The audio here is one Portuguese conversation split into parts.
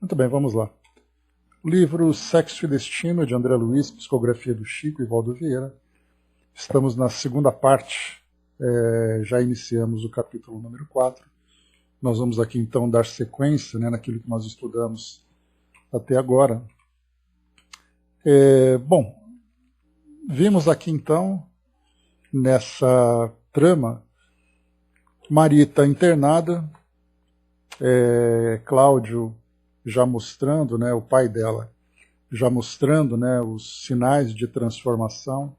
Muito bem, vamos lá. O livro Sexo e Destino, de André Luiz, psicografia do Chico e Valdo Vieira. Estamos na segunda parte, já iniciamos o capítulo número 4. Nós vamos aqui então dar sequência, naquilo que nós estudamos até agora. Bom, vimos aqui então, nessa trama, Marita internada, Cláudio já mostrando, o pai dela, já mostrando os sinais de transformação,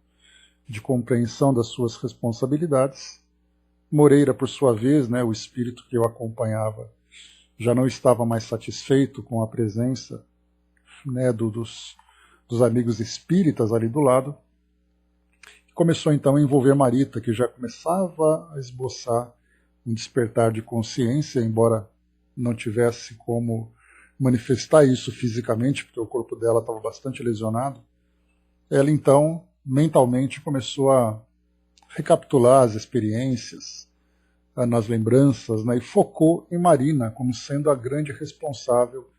de compreensão das suas responsabilidades. Moreira, por sua vez, o espírito que o acompanhava, já não estava mais satisfeito com a presença dos amigos espíritas ali do lado. Começou então a envolver Marita, que já começava a esboçar um despertar de consciência, embora não tivesse como manifestar isso fisicamente, porque o corpo dela estava bastante lesionado. Ela então, mentalmente, começou a recapitular as experiências, nas lembranças, e focou em Marina como sendo a grande responsável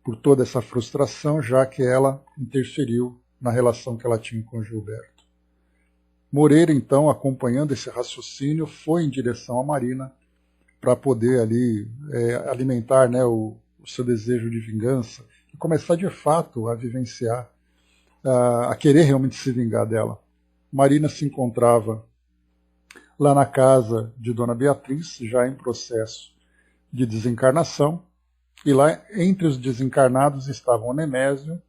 por toda essa frustração, já que ela interferiu na relação que ela tinha com Gilberto. Moreira, então, acompanhando esse raciocínio, foi em direção a Marina para poder ali alimentar o seu desejo de vingança e começar de fato a vivenciar, a querer realmente se vingar dela. Marina se encontrava lá na casa de Dona Beatriz, já em processo de desencarnação, e lá entre os desencarnados estavam Nemésio,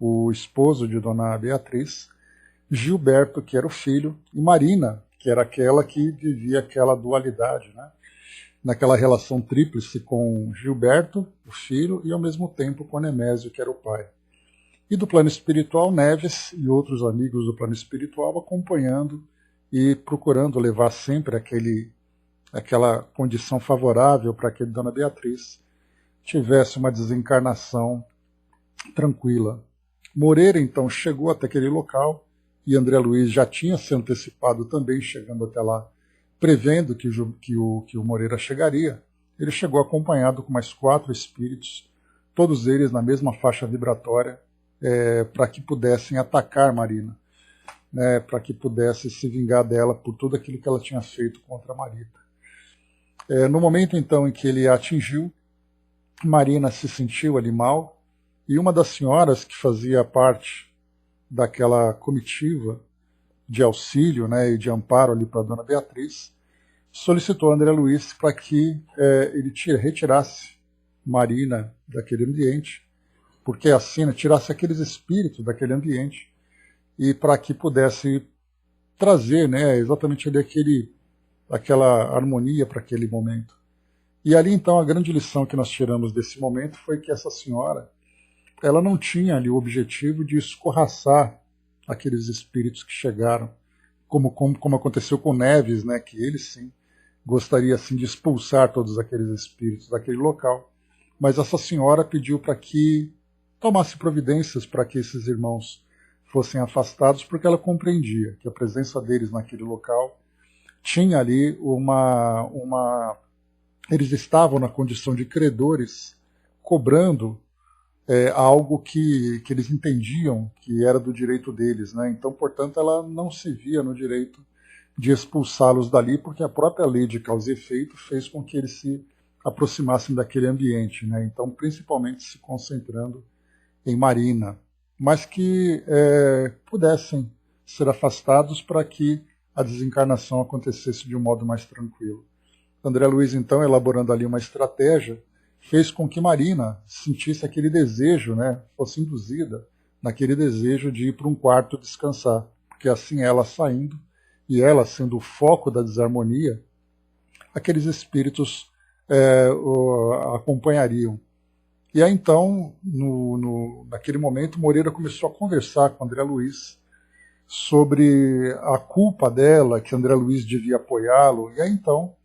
o esposo de Dona Beatriz, Gilberto, que era o filho, e Marina, que era aquela que vivia aquela dualidade, naquela relação tríplice com Gilberto, o filho, e ao mesmo tempo com Nemésio, que era o pai. E do plano espiritual, Neves e outros amigos do plano espiritual acompanhando e procurando levar sempre aquela condição favorável para que Dona Beatriz tivesse uma desencarnação tranquila. Moreira, então, chegou até aquele local, e André Luiz já tinha se antecipado também, chegando até lá, prevendo que o Moreira chegaria. Ele chegou acompanhado com mais 4 espíritos, todos eles na mesma faixa vibratória, para que pudessem atacar Marina, para que pudesse se vingar dela por tudo aquilo que ela tinha feito contra Marita. No momento então em que ele a atingiu, Marina se sentiu ali mal, e uma das senhoras que fazia parte daquela comitiva de auxílio e de amparo ali para Dona Beatriz, solicitou a André Luiz para que ele retirasse Marina daquele ambiente, porque assim tirasse aqueles espíritos daquele ambiente, e para que pudesse trazer exatamente ali aquela harmonia para aquele momento. E ali então a grande lição que nós tiramos desse momento foi que essa senhora, ela não tinha ali o objetivo de escorraçar aqueles espíritos que chegaram, como aconteceu com Neves, que ele sim gostaria assim de expulsar todos aqueles espíritos daquele local. Mas essa senhora pediu para que tomasse providências para que esses irmãos fossem afastados, porque ela compreendia que a presença deles naquele local tinha ali eles estavam na condição de credores, cobrando algo que eles entendiam que era do direito deles. Então, portanto, ela não se via no direito de expulsá-los dali, porque a própria lei de causa e efeito fez com que eles se aproximassem daquele ambiente. Então, principalmente se concentrando em Marina, mas que pudessem ser afastados para que a desencarnação acontecesse de um modo mais tranquilo. André Luiz, então, elaborando ali uma estratégia, fez com que Marina sentisse aquele desejo, fosse induzida naquele desejo de ir para um quarto descansar, porque assim ela saindo, e ela sendo o foco da desarmonia, aqueles espíritos acompanhariam. E aí então, naquele momento, Moreira começou a conversar com André Luiz sobre a culpa dela, que André Luiz devia apoiá-lo, e aí então,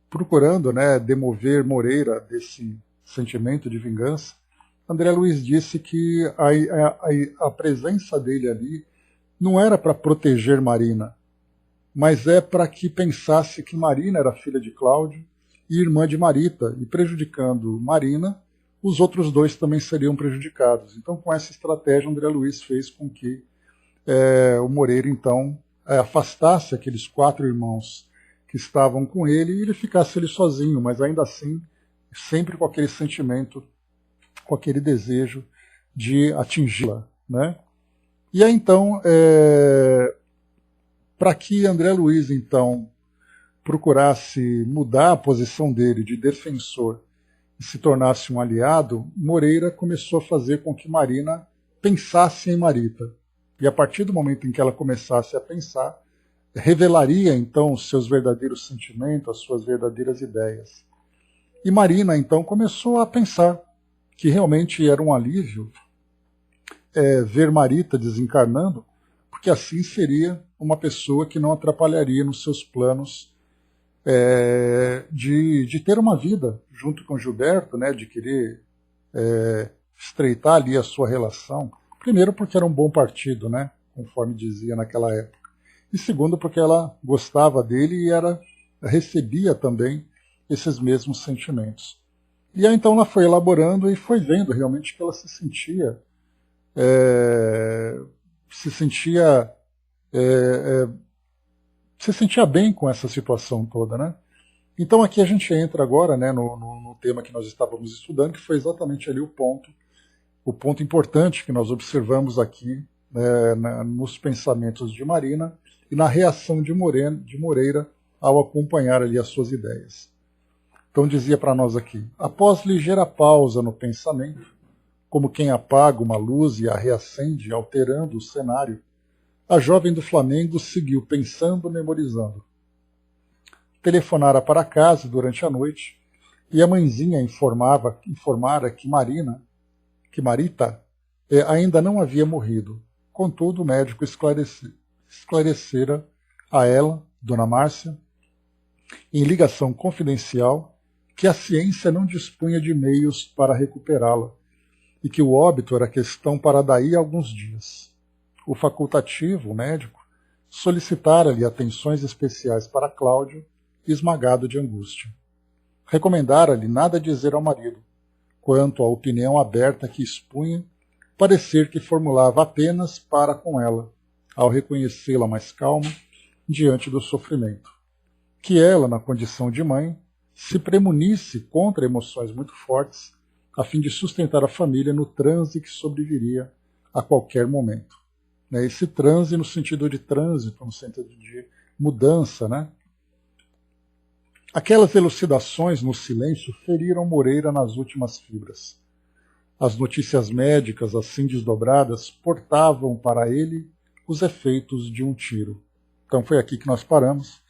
procurando demover Moreira desse sentimento de vingança, André Luiz disse que a presença dele ali não era para proteger Marina, mas para que pensasse que Marina era filha de Cláudio e irmã de Marita, e prejudicando Marina, os outros dois também seriam prejudicados. Então, com essa estratégia, André Luiz fez com que o Moreira, então, afastasse aqueles 4 irmãos que estavam com ele e ele ficasse ele sozinho, mas ainda assim, sempre com aquele sentimento, com aquele desejo de atingi-la, né? E aí, então, para que André Luiz, então, procurasse mudar a posição dele de defensor e se tornasse um aliado, Moreira começou a fazer com que Marina pensasse em Marita. E a partir do momento em que ela começasse a pensar, revelaria então os seus verdadeiros sentimentos, as suas verdadeiras ideias. E Marina então começou a pensar que realmente era um alívio ver Marita desencarnando, porque assim seria uma pessoa que não atrapalharia nos seus planos de ter uma vida junto com Gilberto, né, de querer estreitar ali a sua relação. Primeiro porque era um bom partido, né, conforme dizia naquela época. E segundo porque ela gostava dele e recebia também esses mesmos sentimentos. E aí então ela foi elaborando e foi vendo realmente que ela se sentia se sentia bem com essa situação toda, né? Então aqui a gente entra agora, né, no tema que nós estávamos estudando, que foi exatamente ali o ponto importante que nós observamos aqui nos pensamentos de Marina e na reação de Moreira ao acompanhar ali as suas ideias. Então dizia para nós aqui: após ligeira pausa no pensamento, como quem apaga uma luz e a reacende, alterando o cenário, a jovem do Flamengo seguiu pensando, memorizando. Telefonara para casa durante a noite e a mãezinha informara que Marita ainda não havia morrido. Contudo, o médico esclarecera a ela, Dona Márcia, em ligação confidencial, que a ciência não dispunha de meios para recuperá-la e que o óbito era questão para daí a alguns dias. O facultativo, o médico, solicitara-lhe atenções especiais para Cláudio, esmagado de angústia. Recomendara-lhe nada dizer ao marido, quanto à opinião aberta que expunha, parecer que formulava apenas para com ela, ao reconhecê-la mais calma diante do sofrimento. Que ela, na condição de mãe, se premunisse contra emoções muito fortes, a fim de sustentar a família no transe que sobreviria a qualquer momento. Esse transe no sentido de trânsito, no sentido de mudança, né? Aquelas elucidações no silêncio feriram Moreira nas últimas fibras. As notícias médicas, assim desdobradas, portavam para ele os efeitos de um tiro. Então foi aqui que nós paramos,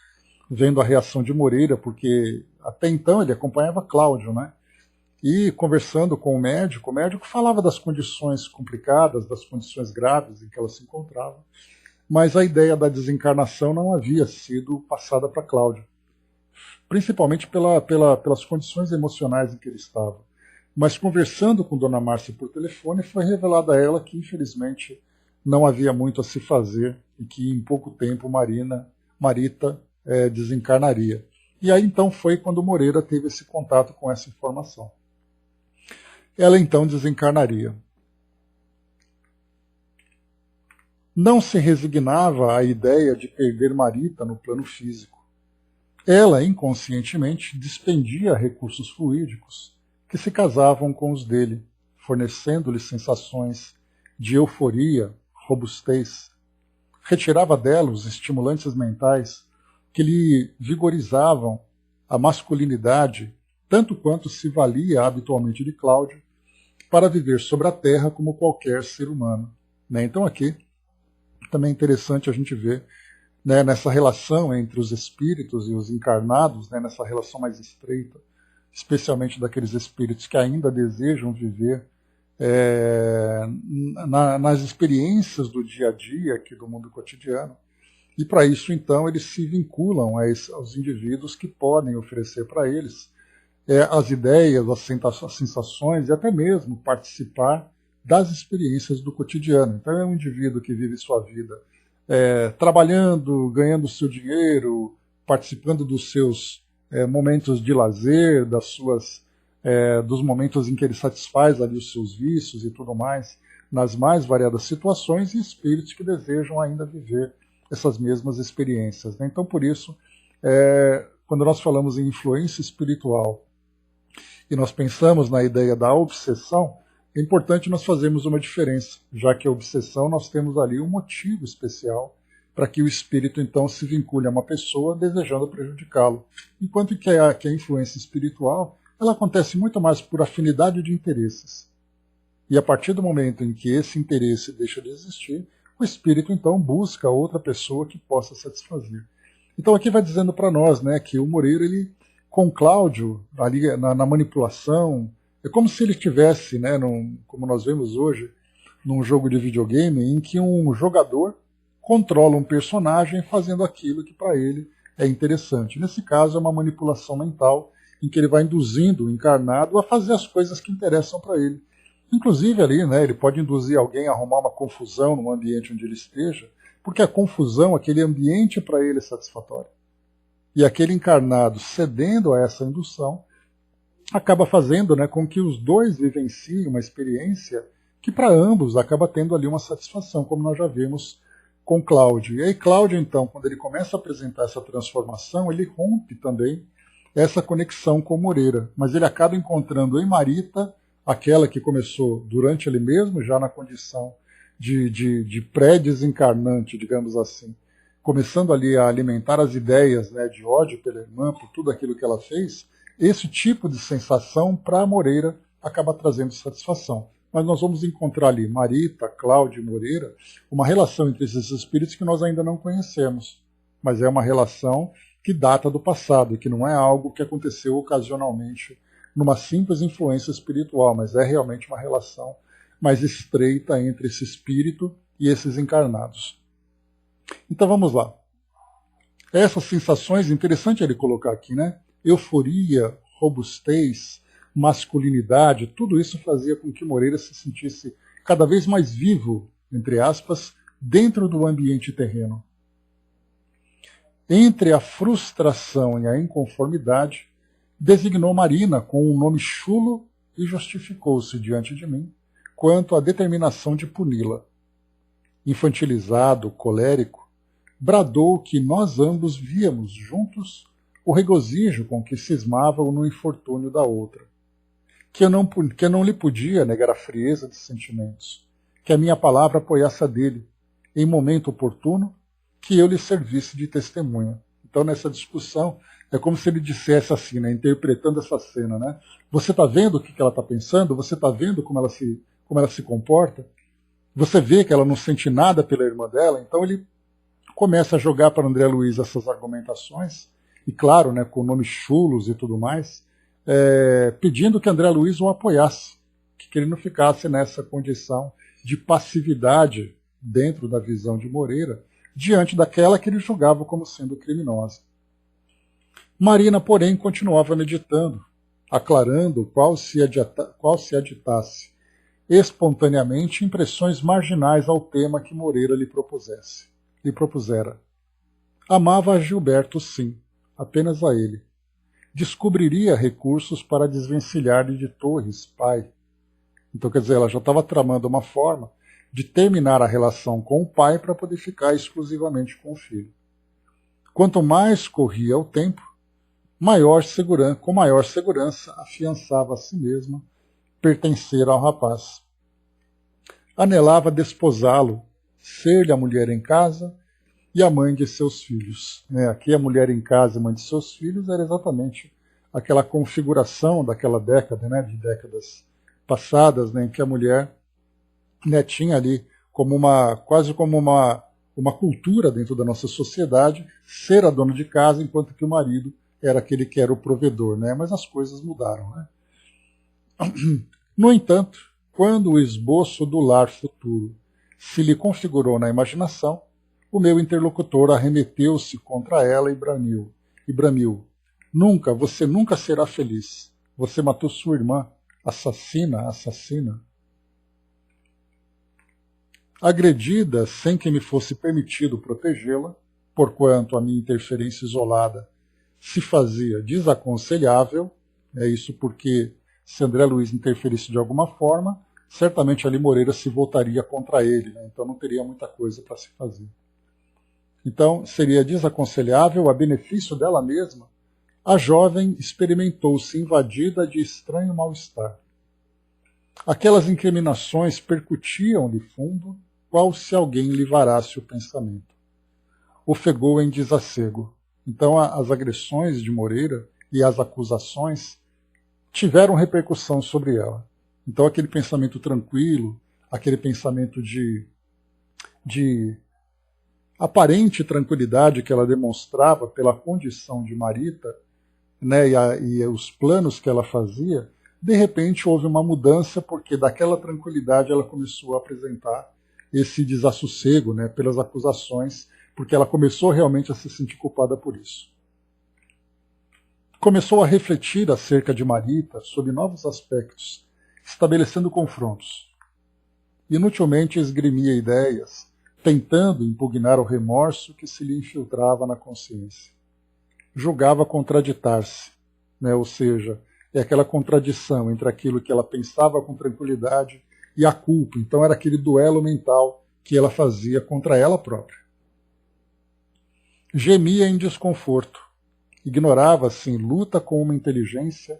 vendo a reação de Moreira, porque até então ele acompanhava Cláudio, né? E conversando com o médico falava das condições complicadas, das condições graves em que ela se encontrava, mas a ideia da desencarnação não havia sido passada para Cláudio, principalmente pelas condições emocionais em que ele estava. Mas conversando com Dona Márcia por telefone, foi revelado a ela que, infelizmente, não havia muito a se fazer e que, em pouco tempo, Marita desencarnaria. E aí, então, foi quando Moreira teve esse contato com essa informação. Ela, então, desencarnaria. Não se resignava à ideia de perder Marita no plano físico. Ela, inconscientemente, despendia recursos fluídicos que se casavam com os dele, fornecendo-lhe sensações de euforia, robustez. Retirava dela os estimulantes mentais que lhe vigorizavam a masculinidade, tanto quanto se valia habitualmente de Cláudio, para viver sobre a terra como qualquer ser humano. Então aqui também é interessante a gente ver nessa relação entre os espíritos e os encarnados, nessa relação mais estreita, especialmente daqueles espíritos que ainda desejam viver nas experiências do dia a dia aqui do mundo cotidiano. E para isso, então, eles se vinculam aos indivíduos que podem oferecer para eles as ideias, as sensações e até mesmo participar das experiências do cotidiano. Então é um indivíduo que vive sua vida trabalhando, ganhando seu dinheiro, participando dos seus momentos de lazer, das suas dos momentos em que ele satisfaz ali os seus vícios e tudo mais, nas mais variadas situações, e espíritos que desejam ainda viver essas mesmas experiências, né? Então, por isso, quando nós falamos em influência espiritual e nós pensamos na ideia da obsessão, é importante nós fazermos uma diferença, já que a obsessão nós temos ali um motivo especial para que o espírito então se vincule a uma pessoa desejando prejudicá-lo. Enquanto que a influência espiritual, ela acontece muito mais por afinidade de interesses. E a partir do momento em que esse interesse deixa de existir, o espírito então busca outra pessoa que possa satisfazer. Então aqui vai dizendo para nós, né, que o Moreira, ele, com Cláudio, ali na manipulação, é como se ele estivesse, né, como nós vemos hoje, num jogo de videogame, em que um jogador controla um personagem fazendo aquilo que para ele é interessante. Nesse caso é uma manipulação mental, em que ele vai induzindo o encarnado a fazer as coisas que interessam para ele. Inclusive ali, né, ele pode induzir alguém a arrumar uma confusão no ambiente onde ele esteja, porque a confusão, aquele ambiente para ele é satisfatório. E aquele encarnado cedendo a essa indução, acaba fazendo, né, com que os dois vivenciem uma experiência que para ambos acaba tendo ali uma satisfação, como nós já vimos com Cláudio. E aí Cláudio, então, quando ele começa a apresentar essa transformação, ele rompe também essa conexão com Moreira, mas ele acaba encontrando em Marita, aquela que começou durante ele mesmo, já na condição de pré-desencarnante, digamos assim, começando ali a alimentar as ideias, né, de ódio pela irmã, por tudo aquilo que ela fez, esse tipo de sensação para Moreira acaba trazendo satisfação. Mas nós vamos encontrar ali Marita, Cláudio e Moreira, uma relação entre esses espíritos que nós ainda não conhecemos, mas é uma relação que data do passado, que não é algo que aconteceu ocasionalmente numa simples influência espiritual, mas é realmente uma relação mais estreita entre esse espírito e esses encarnados. Então vamos lá. Essas sensações, interessante ele colocar aqui, né? Euforia, robustez, masculinidade, tudo isso fazia com que Moreira se sentisse cada vez mais vivo, entre aspas, dentro do ambiente terreno. Entre a frustração e a inconformidade, designou Marina com um nome chulo e justificou-se diante de mim quanto à determinação de puni-la. Infantilizado, colérico, bradou que nós ambos víamos juntos o regozijo com que cismavam no infortúnio da outra, que eu não lhe podia negar a frieza de sentimentos, que a minha palavra apoiasse a dele, em momento oportuno, que eu lhe servisse de testemunha. Então, nessa discussão, é como se ele dissesse assim, né, interpretando essa cena, né? Você está vendo o que ela está pensando? Você está vendo como ela se comporta? Você vê que ela não sente nada pela irmã dela? Então ele começa a jogar para André Luiz essas argumentações, e claro, né, com nomes chulos e tudo mais, pedindo que André Luiz o apoiasse, que ele não ficasse nessa condição de passividade dentro da visão de Moreira, diante daquela que ele julgava como sendo criminosa. Marina, porém, continuava meditando, aclarando qual se aditasse espontaneamente impressões marginais ao tema que Moreira lhe propusera. Amava a Gilberto, sim, apenas a ele. Descobriria recursos para desvencilhar-lhe de Torres, pai. Então, quer dizer, ela já estava tramando uma forma de terminar a relação com o pai para poder ficar exclusivamente com o filho. Quanto mais corria o tempo, com maior segurança afiançava a si mesma pertencer ao rapaz. Anelava desposá-lo, ser-lhe a mulher em casa e a mãe de seus filhos. Aqui a mulher em casa e mãe de seus filhos era exatamente aquela configuração daquela década, né, de décadas passadas, né, em que a mulher, né, tinha ali quase como uma cultura dentro da nossa sociedade, ser a dona de casa, enquanto que o marido era aquele que era o provedor, né? Mas as coisas mudaram, né? No entanto, quando o esboço do lar futuro se lhe configurou na imaginação, o meu interlocutor arremeteu-se contra ela e bramiu. Você nunca será feliz. Você matou sua irmã. Assassina. Agredida sem que me fosse permitido protegê-la, porquanto a minha interferência isolada se fazia desaconselhável, isso porque se André Luiz interferisse de alguma forma, certamente ali Moreira se voltaria contra ele, né? Então não teria muita coisa para se fazer. Então seria desaconselhável, a benefício dela mesma, a jovem experimentou-se invadida de estranho mal-estar. Aquelas incriminações percutiam-lhe fundo, qual se alguém lhe varasse o pensamento. Ofegou em desassego. Então as agressões de Moreira e as acusações tiveram repercussão sobre ela. Então aquele pensamento tranquilo, aquele pensamento de aparente tranquilidade que ela demonstrava pela condição de Marita, né, e os planos que ela fazia, de repente houve uma mudança, porque daquela tranquilidade ela começou a apresentar esse desassossego, né, pelas acusações, porque ela começou realmente a se sentir culpada por isso. Começou a refletir acerca de Marita sob novos aspectos, estabelecendo confrontos. Inutilmente esgrimia ideias, tentando impugnar o remorso que se lhe infiltrava na consciência. Julgava contraditar-se, né? Ou seja, é aquela contradição entre aquilo que ela pensava com tranquilidade e a culpa. Então era aquele duelo mental que ela fazia contra ela própria. Gemia em desconforto. Ignorava, assim, luta com uma inteligência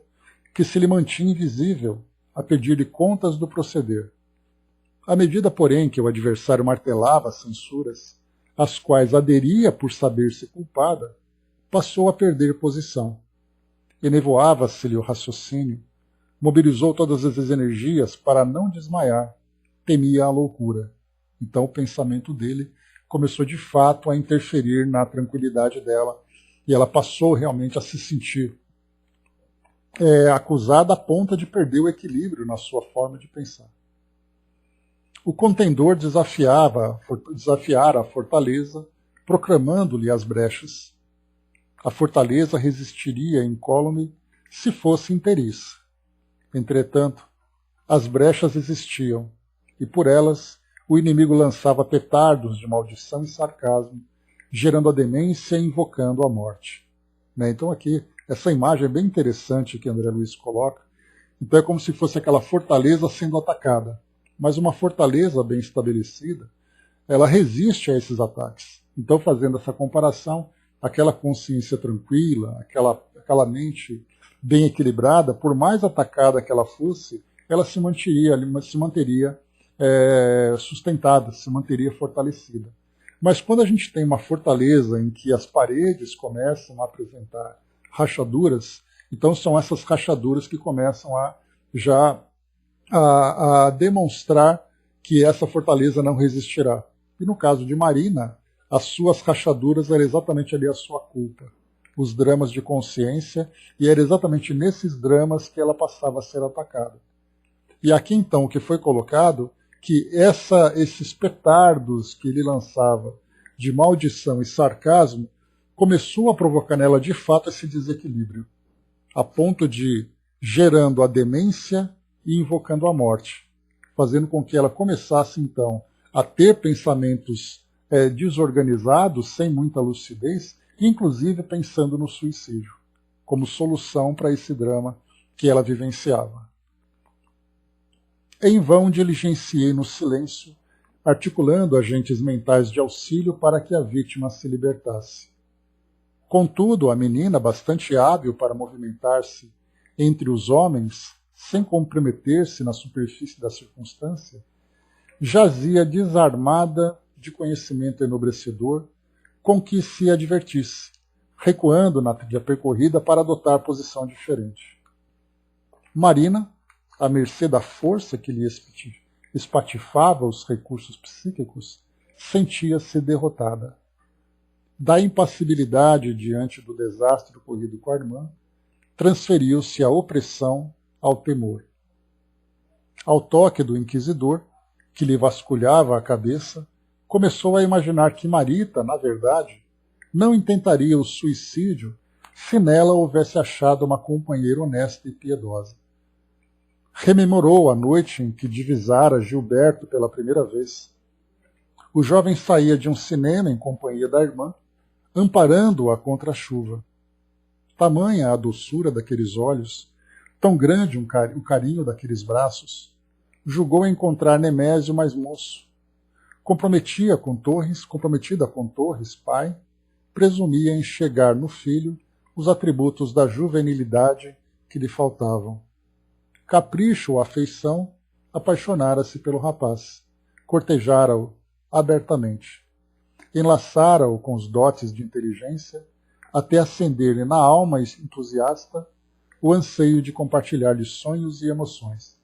que se lhe mantinha invisível a pedir-lhe contas do proceder. À medida, porém, que o adversário martelava as censuras, às quais aderia por saber-se culpada, passou a perder posição. Enevoava-se-lhe o raciocínio, mobilizou todas as energias para não desmaiar, temia a loucura. Então o pensamento dele começou de fato a interferir na tranquilidade dela, e ela passou realmente a se sentir acusada a ponto de perder o equilíbrio na sua forma de pensar. O contendor desafiara a fortaleza, proclamando-lhe as brechas. A fortaleza resistiria incólume se fosse inteiriça. Entretanto, as brechas existiam, e por elas o inimigo lançava petardos de maldição e sarcasmo, gerando a demência e invocando a morte. Né? Então aqui, essa imagem é bem interessante que André Luiz coloca. Então é como se fosse aquela fortaleza sendo atacada. Mas uma fortaleza bem estabelecida, ela resiste a esses ataques. Então, fazendo essa comparação, aquela consciência tranquila, aquela mente bem equilibrada, por mais atacada que ela fosse, ela se manteria sustentada, se manteria fortalecida. Mas quando a gente tem uma fortaleza em que as paredes começam a apresentar rachaduras, então são essas rachaduras que começam a demonstrar que essa fortaleza não resistirá. E no caso de Marina, as suas rachaduras eram exatamente ali a sua culpa, os dramas de consciência, e era exatamente nesses dramas que ela passava a ser atacada. E aqui então o que foi colocado, que esses petardos que ele lançava de maldição e sarcasmo, começou a provocar nela de fato esse desequilíbrio, a ponto de, gerando a demência e invocando a morte, fazendo com que ela começasse então a ter pensamentos desorganizados, sem muita lucidez, inclusive pensando no suicídio, como solução para esse drama que ela vivenciava. Em vão diligenciei no silêncio, articulando agentes mentais de auxílio para que a vítima se libertasse. Contudo, a menina, bastante hábil para movimentar-se entre os homens, sem comprometer-se na superfície da circunstância, jazia desarmada de conhecimento enobrecedor com que se advertisse, recuando na trilha percorrida para adotar posição diferente. Marina, à mercê da força que lhe espatifava os recursos psíquicos, sentia-se derrotada. Da impassibilidade diante do desastre ocorrido com a irmã, transferiu-se a opressão ao temor. Ao toque do inquisidor, que lhe vasculhava a cabeça, começou a imaginar que Marita, na verdade, não intentaria o suicídio se nela houvesse achado uma companheira honesta e piedosa. Rememorou a noite em que divisara Gilberto pela primeira vez. O jovem saía de um cinema em companhia da irmã, amparando-a contra a chuva. Tamanha a doçura daqueles olhos, tão grande o carinho daqueles braços, julgou encontrar Nemésio mais moço. Comprometida com Torres, pai, presumia enxergar no filho os atributos da juvenilidade que lhe faltavam. Capricho ou afeição, apaixonara-se pelo rapaz, cortejara-o abertamente, enlaçara-o com os dotes de inteligência, até acender-lhe na alma entusiasta o anseio de compartilhar-lhe sonhos e emoções.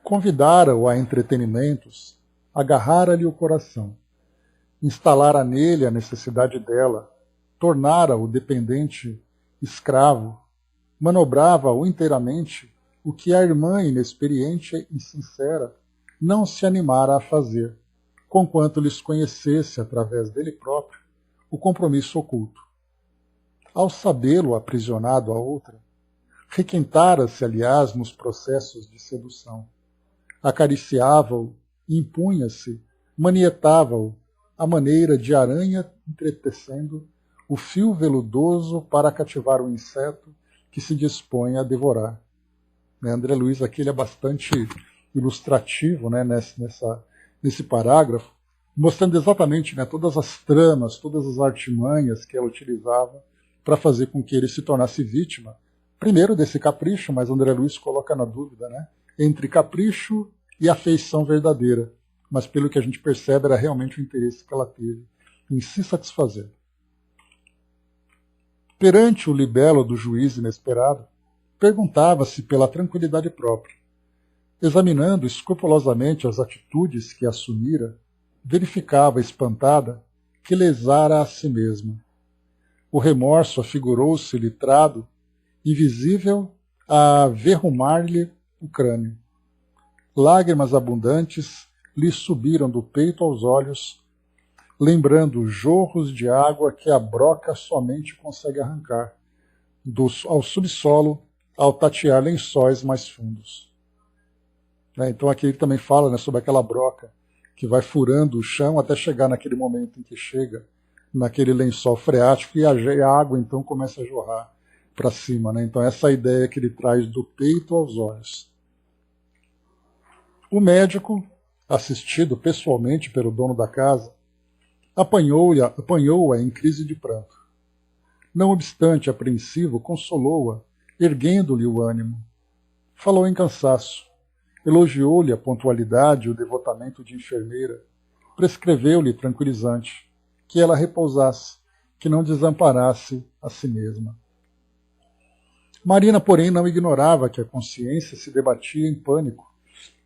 Convidara-o a entretenimentos, agarrara-lhe o coração, instalara nele a necessidade dela, tornara-o dependente, escravo, manobrava-o inteiramente, o que a irmã inexperiente e sincera não se animara a fazer, conquanto lhes conhecesse, através dele próprio, o compromisso oculto. Ao sabê-lo aprisionado a outra, requentara-se, aliás, nos processos de sedução. Acariciava-o, impunha-se, manietava-o, à maneira de aranha entretecendo o fio veludoso para cativar o inseto que se dispõe a devorar. André Luiz aqui ele é bastante ilustrativo, né, nesse parágrafo, mostrando exatamente, né, todas as tramas, todas as artimanhas que ela utilizava para fazer com que ele se tornasse vítima, primeiro desse capricho, mas André Luiz coloca na dúvida, né, entre capricho e afeição verdadeira. Mas pelo que a gente percebe, era realmente o interesse que ela teve em se satisfazer. Perante o libelo do juiz inesperado, perguntava-se pela tranquilidade própria. Examinando escrupulosamente as atitudes que assumira, verificava, espantada, que lesara a si mesma. O remorso afigurou-se-lhe trado, invisível, a verrumar-lhe o crânio. Lágrimas abundantes lhe subiram do peito aos olhos, lembrando jorros de água que a broca somente consegue arrancar, ao subsolo, ao tatear lençóis mais fundos. Então aqui ele também fala, né, sobre aquela broca que vai furando o chão até chegar naquele momento em que chega naquele lençol freático e a água então começa a jorrar para cima. Né? Então essa ideia que ele traz do peito aos olhos. O médico, assistido pessoalmente pelo dono da casa, apanhou-a em crise de pranto. Não obstante apreensivo, consolou-a, erguendo-lhe o ânimo. Falou em cansaço, elogiou-lhe a pontualidade e o devotamento de enfermeira, prescreveu-lhe tranquilizante, que ela repousasse, que não desamparasse a si mesma. Marina, porém, não ignorava que a consciência se debatia em pânico,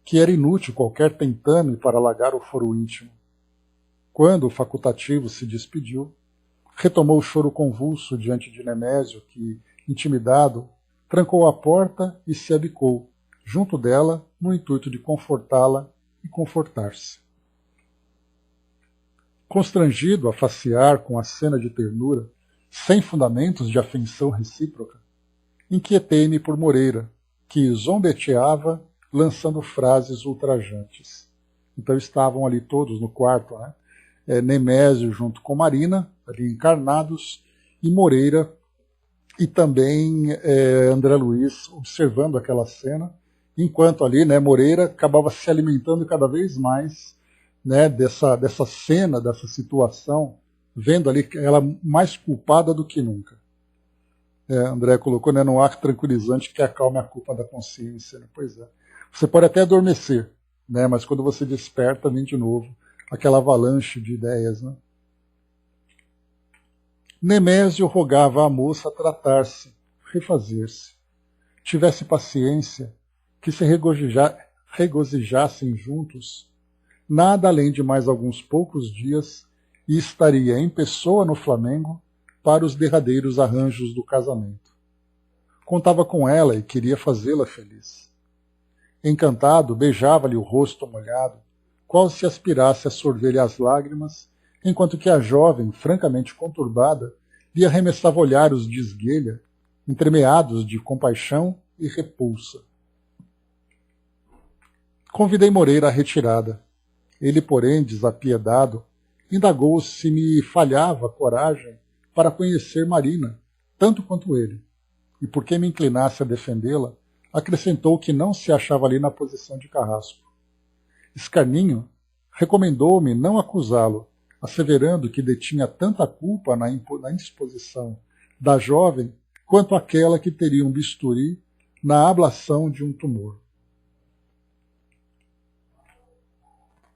que era inútil qualquer tentame para alagar o foro íntimo. Quando o facultativo se despediu, retomou o choro convulso diante de Nemésio, que, intimidado, trancou a porta e se abicou, junto dela, no intuito de confortá-la e confortar-se. Constrangido a facear com a cena de ternura, sem fundamentos de afeição recíproca, inquietei-me por Moreira, que zombeteava, lançando frases ultrajantes. Então estavam ali todos no quarto, né? Nemésio junto com Marina, ali encarnados, e Moreira e também André Luiz observando aquela cena, enquanto ali, né, Moreira acabava se alimentando cada vez mais, né, dessa cena, dessa situação, vendo ali ela mais culpada do que nunca. André colocou, né, no ar tranquilizante que acalme a culpa da consciência. Né? Pois é. Você pode até adormecer, né, mas quando você desperta, vem de novo aquela avalanche de ideias. Né? Nemésio rogava à moça tratar-se, refazer-se. Tivesse paciência, que se regozijassem juntos, nada além de mais alguns poucos dias, e estaria em pessoa no Flamengo para os derradeiros arranjos do casamento. Contava com ela e queria fazê-la feliz. Encantado, beijava-lhe o rosto molhado, qual se aspirasse a sorver-lhe as lágrimas, enquanto que a jovem, francamente conturbada, lhe arremessava olhares de esguelha, entremeados de compaixão e repulsa. Convidei Moreira à retirada. Ele, porém, desapiedado, indagou se me falhava coragem para conhecer Marina, tanto quanto ele. e porque me inclinasse a defendê-la, acrescentou que não se achava ali na posição de carrasco. Escarninho recomendou-me não acusá-lo, asseverando que detinha tanta culpa na indisposição da jovem quanto aquela que teria um bisturi na ablação de um tumor.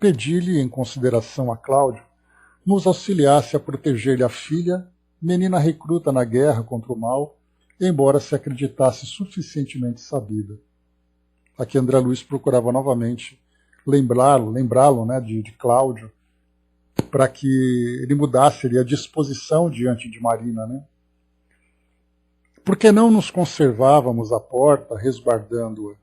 Pedi-lhe, em consideração a Cláudio, nos auxiliasse a proteger-lhe a filha, menina recruta na guerra contra o mal, embora se acreditasse suficientemente sabida. Aqui André Luiz procurava novamente lembrá-lo, né, de Cláudio, para que ele mudasse ali a disposição diante de Marina. Né? Por que não nos conservávamos à porta, resguardando-a?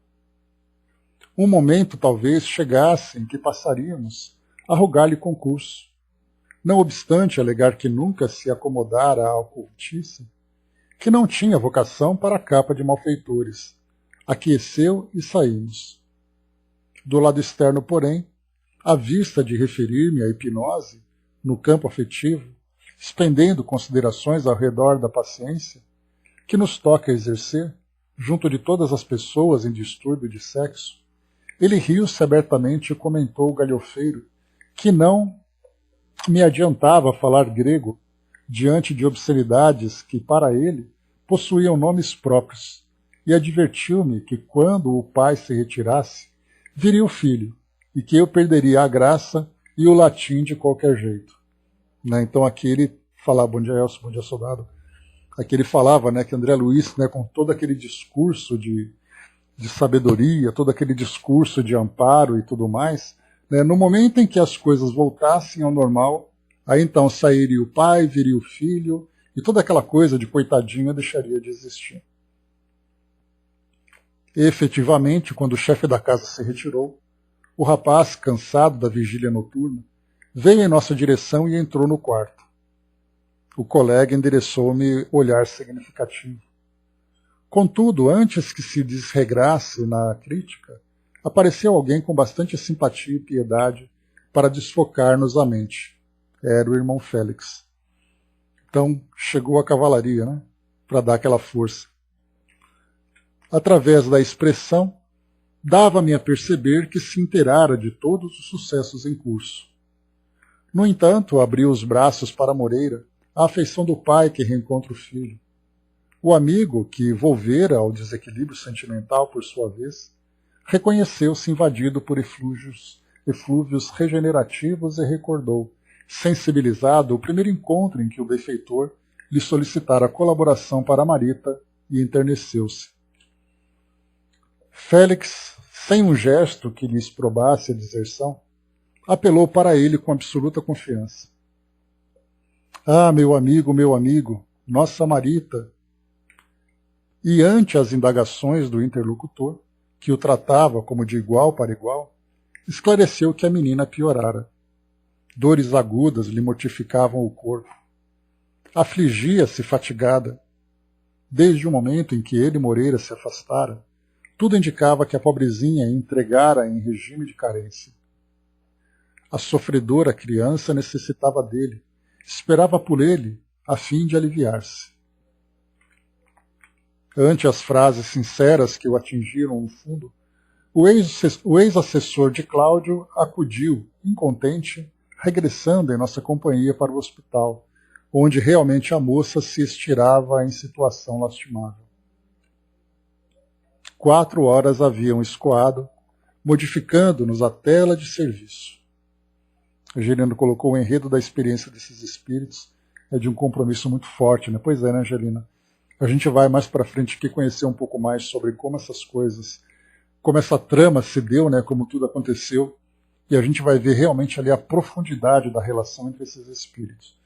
Um momento talvez chegasse em que passaríamos a rogar-lhe concurso. Não obstante alegar que nunca se acomodara à ocultice, que não tinha vocação para a capa de malfeitores. Aqueceu e saímos. Do lado externo, porém, à vista de referir-me à hipnose, no campo afetivo, expendendo considerações ao redor da paciência, que nos toca exercer, junto de todas as pessoas em distúrbio de sexo, ele riu-se abertamente e comentou o galhofeiro que não me adiantava falar grego diante de obscenidades que, para ele, possuíam nomes próprios, e advertiu-me que, quando o pai se retirasse, viria o filho, e que eu perderia a graça e o latim de qualquer jeito. Né? Então aqui ele falava, bom dia Elcio, bom dia soldado, aqui ele falava, né, que André Luiz, né, com todo aquele discurso de sabedoria, todo aquele discurso de amparo e tudo mais, né, no momento em que as coisas voltassem ao normal, aí então sairia o pai, viria o filho, e toda aquela coisa de coitadinho deixaria de existir. E, efetivamente, quando o chefe da casa se retirou, o rapaz, cansado da vigília noturna, veio em nossa direção e entrou no quarto. O colega endereçou-me olhar significativo. Contudo, antes que se desregrasse na crítica, apareceu alguém com bastante simpatia e piedade para desfocar-nos a mente. Era o irmão Félix. Então, chegou a cavalaria, né, para dar aquela força. Através da expressão, dava-me a perceber que se inteirara de todos os sucessos em curso. No entanto, abriu os braços para Moreira, a afeição do pai que reencontra o filho. O amigo, que volvera ao desequilíbrio sentimental por sua vez, reconheceu-se invadido por eflúvios regenerativos e recordou, sensibilizado, o primeiro encontro em que o benfeitor lhe solicitara colaboração para Marita e enterneceu-se. Félix, sem um gesto que lhes probasse a deserção, apelou para ele com absoluta confiança. Ah, meu amigo, nossa Marita! E ante as indagações do interlocutor, que o tratava como de igual para igual, esclareceu que a menina piorara. Dores agudas lhe mortificavam o corpo. Afligia-se fatigada. Desde o momento em que ele, Moreira, se afastara, tudo indicava que a pobrezinha entregara em regime de carência. A sofredora criança necessitava dele, esperava por ele, a fim de aliviar-se. Ante as frases sinceras que o atingiram no fundo, o ex-assessor de Cláudio acudiu, incontente, regressando em nossa companhia para o hospital, onde realmente a moça se estirava em situação lastimável. 4 horas haviam escoado, modificando-nos a tela de serviço. Angelina colocou o enredo da experiência desses espíritos, é de um compromisso muito forte, né? Pois é, né, Angelina? A gente vai mais para frente aqui conhecer um pouco mais sobre como essas coisas, como essa trama se deu, né, como tudo aconteceu, e a gente vai ver realmente ali a profundidade da relação entre esses espíritos.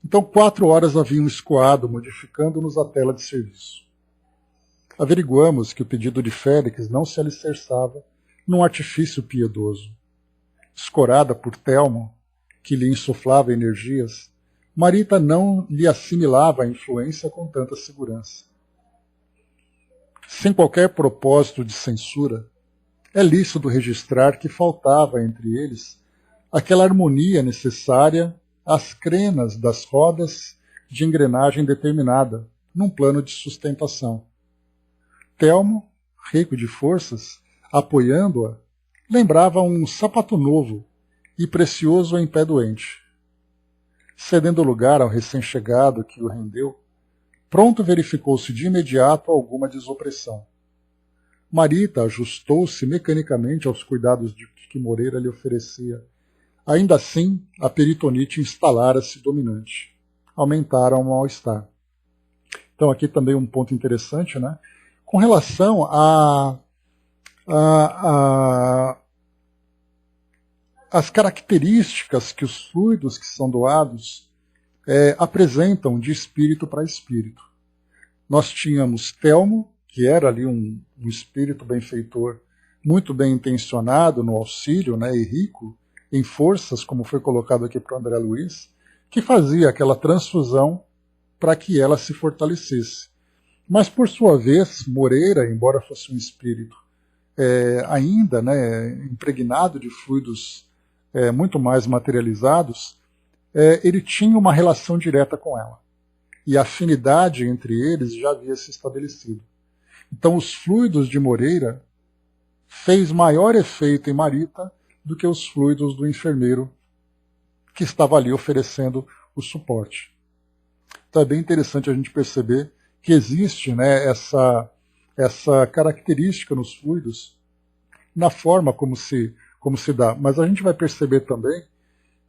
Então 4 horas haviam escoado, modificando-nos a tela de serviço. Averiguamos que o pedido de Félix não se alicerçava num artifício piedoso. Escorada por Telmo, que lhe insuflava energias, Marita não lhe assimilava a influência com tanta segurança. Sem qualquer propósito de censura, é lícito registrar que faltava entre eles aquela harmonia necessária às crenas das rodas de engrenagem determinada, num plano de sustentação. Telmo, rico de forças, apoiando-a, lembrava um sapato novo e precioso em pé doente. Cedendo lugar ao recém-chegado que o rendeu, pronto verificou-se de imediato alguma desopressão. Marita ajustou-se mecanicamente aos cuidados que Moreira lhe oferecia. Ainda assim, a peritonite instalara-se dominante. Aumentaram o mal-estar. Então aqui também um ponto interessante, né? Com relação às características que os fluidos que são doados apresentam de espírito para espírito. Nós tínhamos Telmo, que era ali um espírito benfeitor, muito bem intencionado no auxílio, né, e rico em forças, como foi colocado aqui para o André Luiz, que fazia aquela transfusão para que ela se fortalecesse. Mas, por sua vez, Moreira, embora fosse um espírito ainda, né, impregnado de fluidos muito mais materializados, ele tinha uma relação direta com ela. E a afinidade entre eles já havia se estabelecido. Então, os fluidos de Moreira fez maior efeito em Marita do que os fluidos do enfermeiro que estava ali oferecendo o suporte. Então, é bem interessante a gente perceber que existe, né, essa característica nos fluidos na forma como se dá. Mas a gente vai perceber também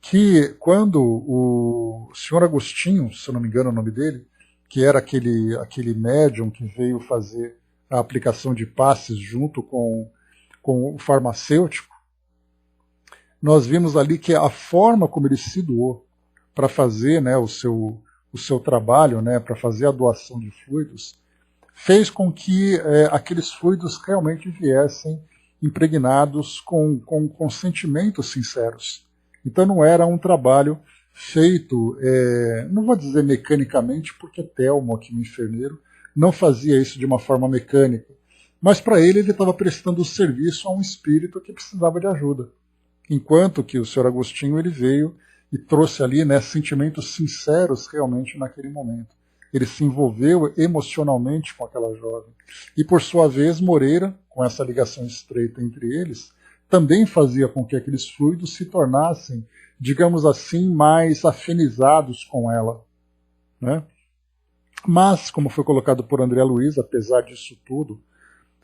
que quando o senhor Agostinho, se eu não me engano o nome dele, que era aquele médium que veio fazer a aplicação de passes junto com o farmacêutico, nós vimos ali que a forma como ele se doou para fazer, né, o seu trabalho, né, para fazer a doação de fluidos, fez com que aqueles fluidos realmente viessem impregnados com sentimentos sinceros. Então não era um trabalho feito, não vou dizer mecanicamente, porque Telmo, aqui no enfermeiro, não fazia isso de uma forma mecânica, mas para ele estava prestando serviço a um espírito que precisava de ajuda. Enquanto que o Sr. Agostinho ele veio e trouxe ali, né, sentimentos sinceros realmente naquele momento. Ele se envolveu emocionalmente com aquela jovem. E por sua vez, Moreira, com essa ligação estreita entre eles, também fazia com que aqueles fluidos se tornassem, digamos assim, mais afinizados com ela, né? Mas, como foi colocado por André Luiz, apesar disso tudo,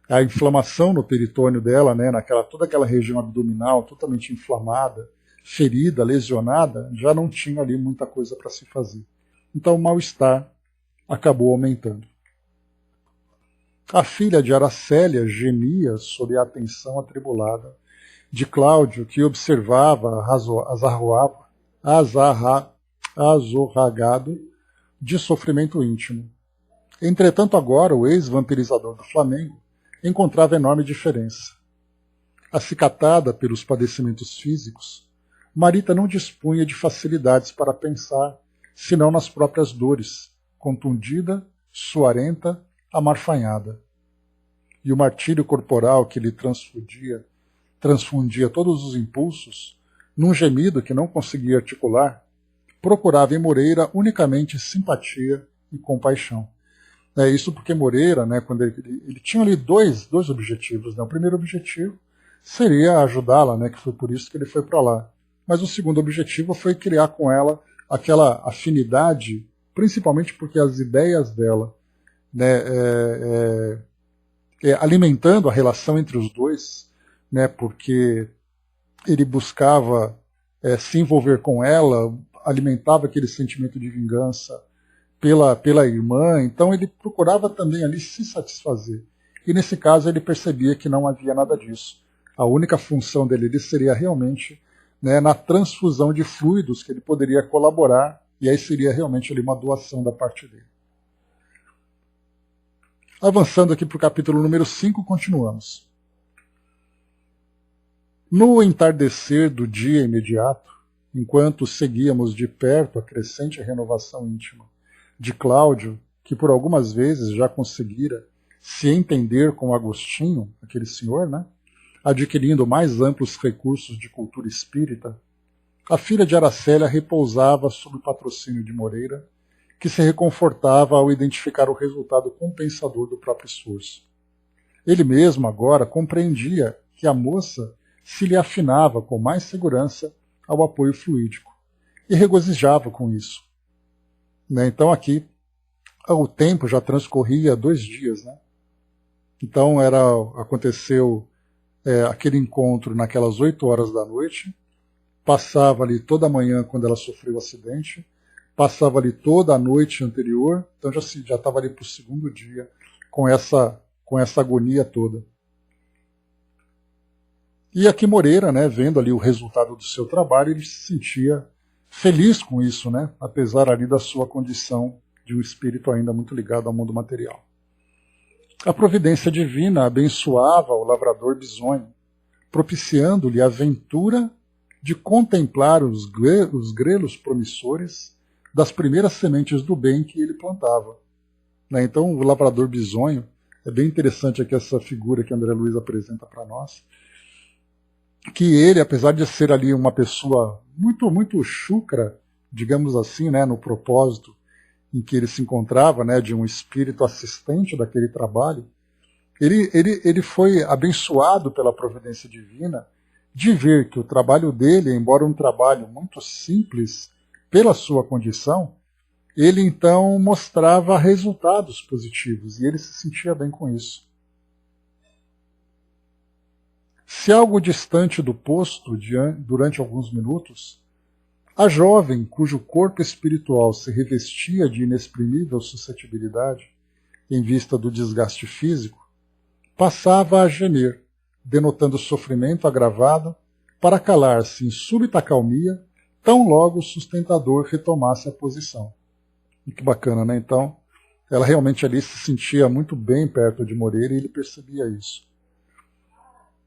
a inflamação no peritônio dela, né, toda aquela região abdominal totalmente inflamada, ferida, lesionada, já não tinha ali muita coisa para se fazer. Então o mal-estar acabou aumentando. A filha de Aracélia gemia sob a atenção atribulada de Cláudio, que observava azorragado de sofrimento íntimo. Entretanto, agora, o ex-vampirizador do Flamengo encontrava enorme diferença. Acicatada pelos padecimentos físicos, Marita não dispunha de facilidades para pensar, senão nas próprias dores, contundida, suarenta, amarfanhada. E o martírio corporal que lhe transfundia todos os impulsos, num gemido que não conseguia articular, procurava em Moreira unicamente simpatia e compaixão. Isso porque Moreira, né, quando ele tinha ali dois objetivos. Né? O primeiro objetivo seria ajudá-la, né, que foi por isso que ele foi para lá. Mas o segundo objetivo foi criar com ela aquela afinidade, principalmente porque as ideias dela, né, alimentando a relação entre os dois, né, porque ele buscava se envolver com ela, alimentava aquele sentimento de vingança pela irmã, então ele procurava também ali se satisfazer. E nesse caso ele percebia que não havia nada disso. A única função dele seria realmente, né, na transfusão de fluidos que ele poderia colaborar, e aí seria realmente ali uma doação da parte dele. Avançando aqui para o capítulo número 5, continuamos. No entardecer do dia imediato, enquanto seguíamos de perto a crescente renovação íntima de Cláudio, que por algumas vezes já conseguira se entender com Agostinho, aquele senhor, né, adquirindo mais amplos recursos de cultura espírita, a filha de Aracélia repousava sob o patrocínio de Moreira, que se reconfortava ao identificar o resultado compensador do próprio esforço. Ele mesmo agora compreendia que a moça se lhe afinava com mais segurança ao apoio fluídico e regozijava com isso. Então aqui o tempo já transcorria 2 dias. Então aconteceu aquele encontro naquelas 8 horas da noite, passava ali toda a manhã quando ela sofreu o acidente, passava ali toda a noite anterior, então já estava ali para o 2º dia com essa agonia toda. E aqui Moreira, vendo ali o resultado do seu trabalho, ele se sentia feliz com isso, apesar ali da sua condição de um espírito ainda muito ligado ao mundo material. A providência divina abençoava o lavrador bisonho, propiciando-lhe a ventura de contemplar os grelos promissores das primeiras sementes do bem que ele plantava. Então o lavrador bisonho, é bem interessante aqui essa figura que André Luiz apresenta para nós, que ele, apesar de ser ali uma pessoa muito, muito chucra, digamos assim, no propósito em que ele se encontrava, de um espírito assistente daquele trabalho, ele foi abençoado pela providência divina de ver que o trabalho dele, embora um trabalho muito simples pela sua condição, ele então mostrava resultados positivos e ele se sentia bem com isso. Se algo distante do posto, durante alguns minutos, a jovem, cujo corpo espiritual se revestia de inexprimível suscetibilidade, em vista do desgaste físico, passava a gemer, denotando sofrimento agravado, para calar-se em súbita calmia, tão logo o sustentador retomasse a posição. E que bacana, Então, ela realmente ali se sentia muito bem perto de Moreira e ele percebia isso.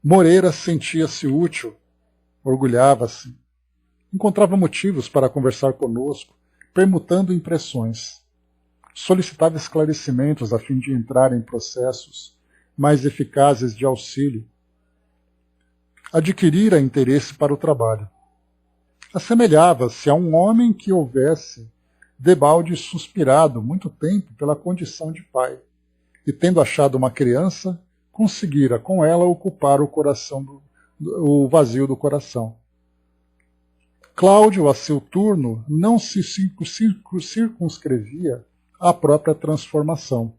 Moreira sentia-se útil, orgulhava-se, encontrava motivos para conversar conosco, permutando impressões. Solicitava esclarecimentos a fim de entrar em processos mais eficazes de auxílio. Adquirira interesse para o trabalho. Assemelhava-se a um homem que houvesse debalde suspirado muito tempo pela condição de pai, e tendo achado uma criança, conseguira com ela ocupar o vazio do coração. Cláudio, a seu turno, não se circunscrevia à própria transformação.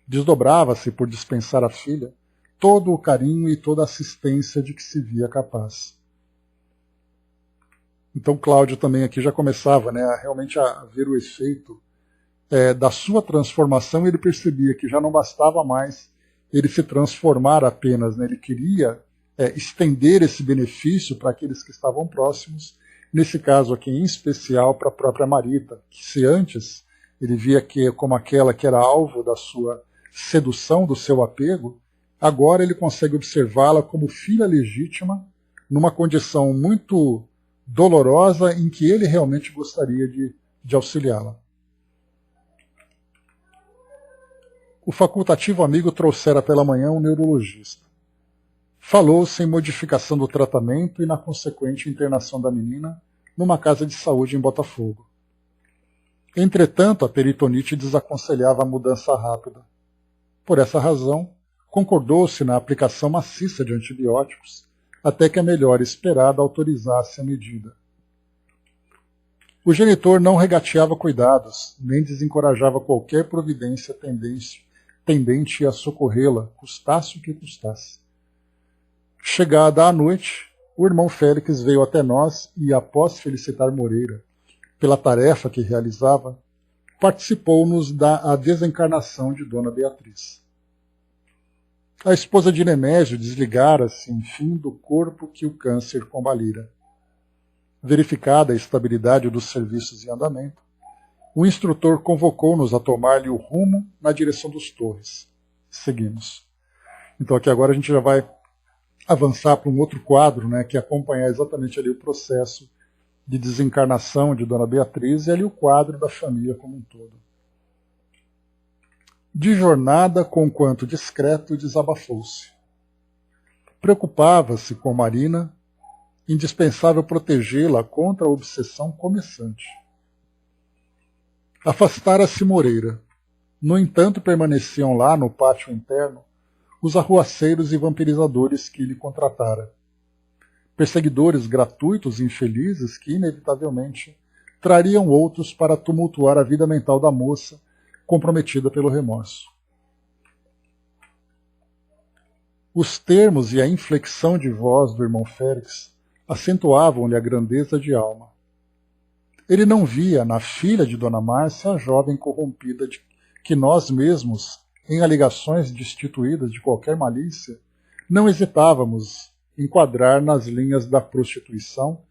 Desdobrava-se por dispensar à filha todo o carinho e toda a assistência de que se via capaz. Então Cláudio também aqui já começava realmente a ver o efeito da sua transformação, e ele percebia que já não bastava mais ele se transformar apenas, ele queria estender esse benefício para aqueles que estavam próximos, nesse caso aqui em especial para a própria Marita, que se antes ele via que como aquela que era alvo da sua sedução, do seu apego, agora ele consegue observá-la como filha legítima, numa condição muito dolorosa em que ele realmente gostaria de auxiliá-la. O facultativo amigo trouxera pela manhã um neurologista. Falou-se em modificação do tratamento e na consequente internação da menina numa casa de saúde em Botafogo. Entretanto, a peritonite desaconselhava a mudança rápida. Por essa razão, concordou-se na aplicação maciça de antibióticos, até que a melhora esperada autorizasse a medida. O genitor não regateava cuidados, nem desencorajava qualquer providência tendente a socorrê-la, custasse o que custasse. Chegada a noite, o irmão Félix veio até nós e, após felicitar Moreira pela tarefa que realizava, participou-nos da desencarnação de Dona Beatriz. A esposa de Nemésio desligara-se, enfim, do corpo que o câncer combalira. Verificada a estabilidade dos serviços em andamento, o instrutor convocou-nos a tomar-lhe o rumo na direção dos Torres. Seguimos. Então aqui agora a gente já vai avançar para um outro quadro, que acompanhar exatamente ali o processo de desencarnação de Dona Beatriz e ali o quadro da família como um todo. De jornada, conquanto discreto, desabafou-se. Preocupava-se com Marina, indispensável protegê-la contra a obsessão começante. Afastara-se Moreira. No entanto, permaneciam lá, no pátio interno, os arruaceiros e vampirizadores que lhe contratara. Perseguidores gratuitos e infelizes que, inevitavelmente, trariam outros para tumultuar a vida mental da moça, comprometida pelo remorso. Os termos e a inflexão de voz do irmão Félix acentuavam-lhe a grandeza de alma. Ele não via na filha de Dona Márcia a jovem corrompida que nós mesmos, em alegações destituídas de qualquer malícia, não hesitávamos em enquadrar nas linhas da prostituição,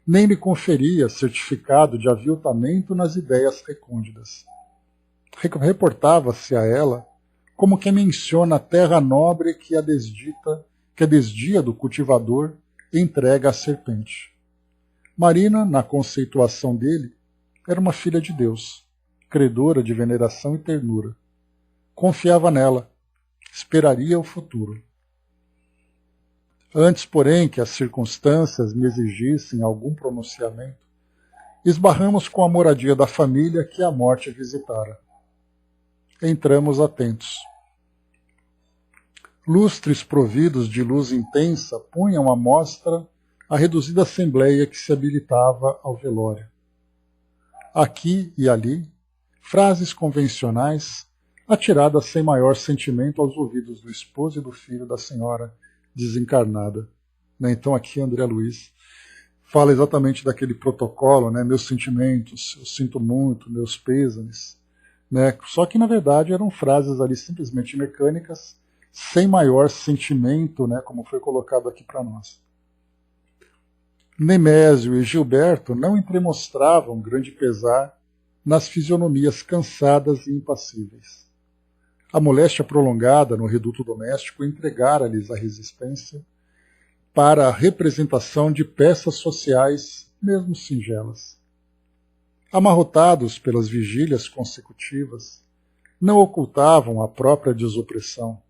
nem lhe conferia certificado de aviltamento nas ideias recônditas. Reportava-se a ela como quem menciona a terra nobre que a desdia do cultivador entrega à serpente. Marina, na conceituação dele, era uma filha de Deus, credora de veneração e ternura. Confiava nela, esperaria o futuro. Antes, porém, que as circunstâncias me exigissem algum pronunciamento, esbarramos com a moradia da família que a morte visitara. Entramos atentos. Lustres providos de luz intensa punham à mostra a reduzida assembleia que se habilitava ao velório. Aqui e ali, frases convencionais, atiradas sem maior sentimento aos ouvidos do esposo e do filho da senhora desencarnada. Então aqui André Luiz fala exatamente daquele protocolo, meus sentimentos, eu sinto muito, meus pêsames. Só que na verdade eram frases ali simplesmente mecânicas, sem maior sentimento, como foi colocado aqui para nós. Nemésio e Gilberto não entremostravam grande pesar nas fisionomias cansadas e impassíveis. A moléstia prolongada no reduto doméstico entregara-lhes a resistência para a representação de peças sociais, mesmo singelas. Amarrotados pelas vigílias consecutivas, não ocultavam a própria desopressão.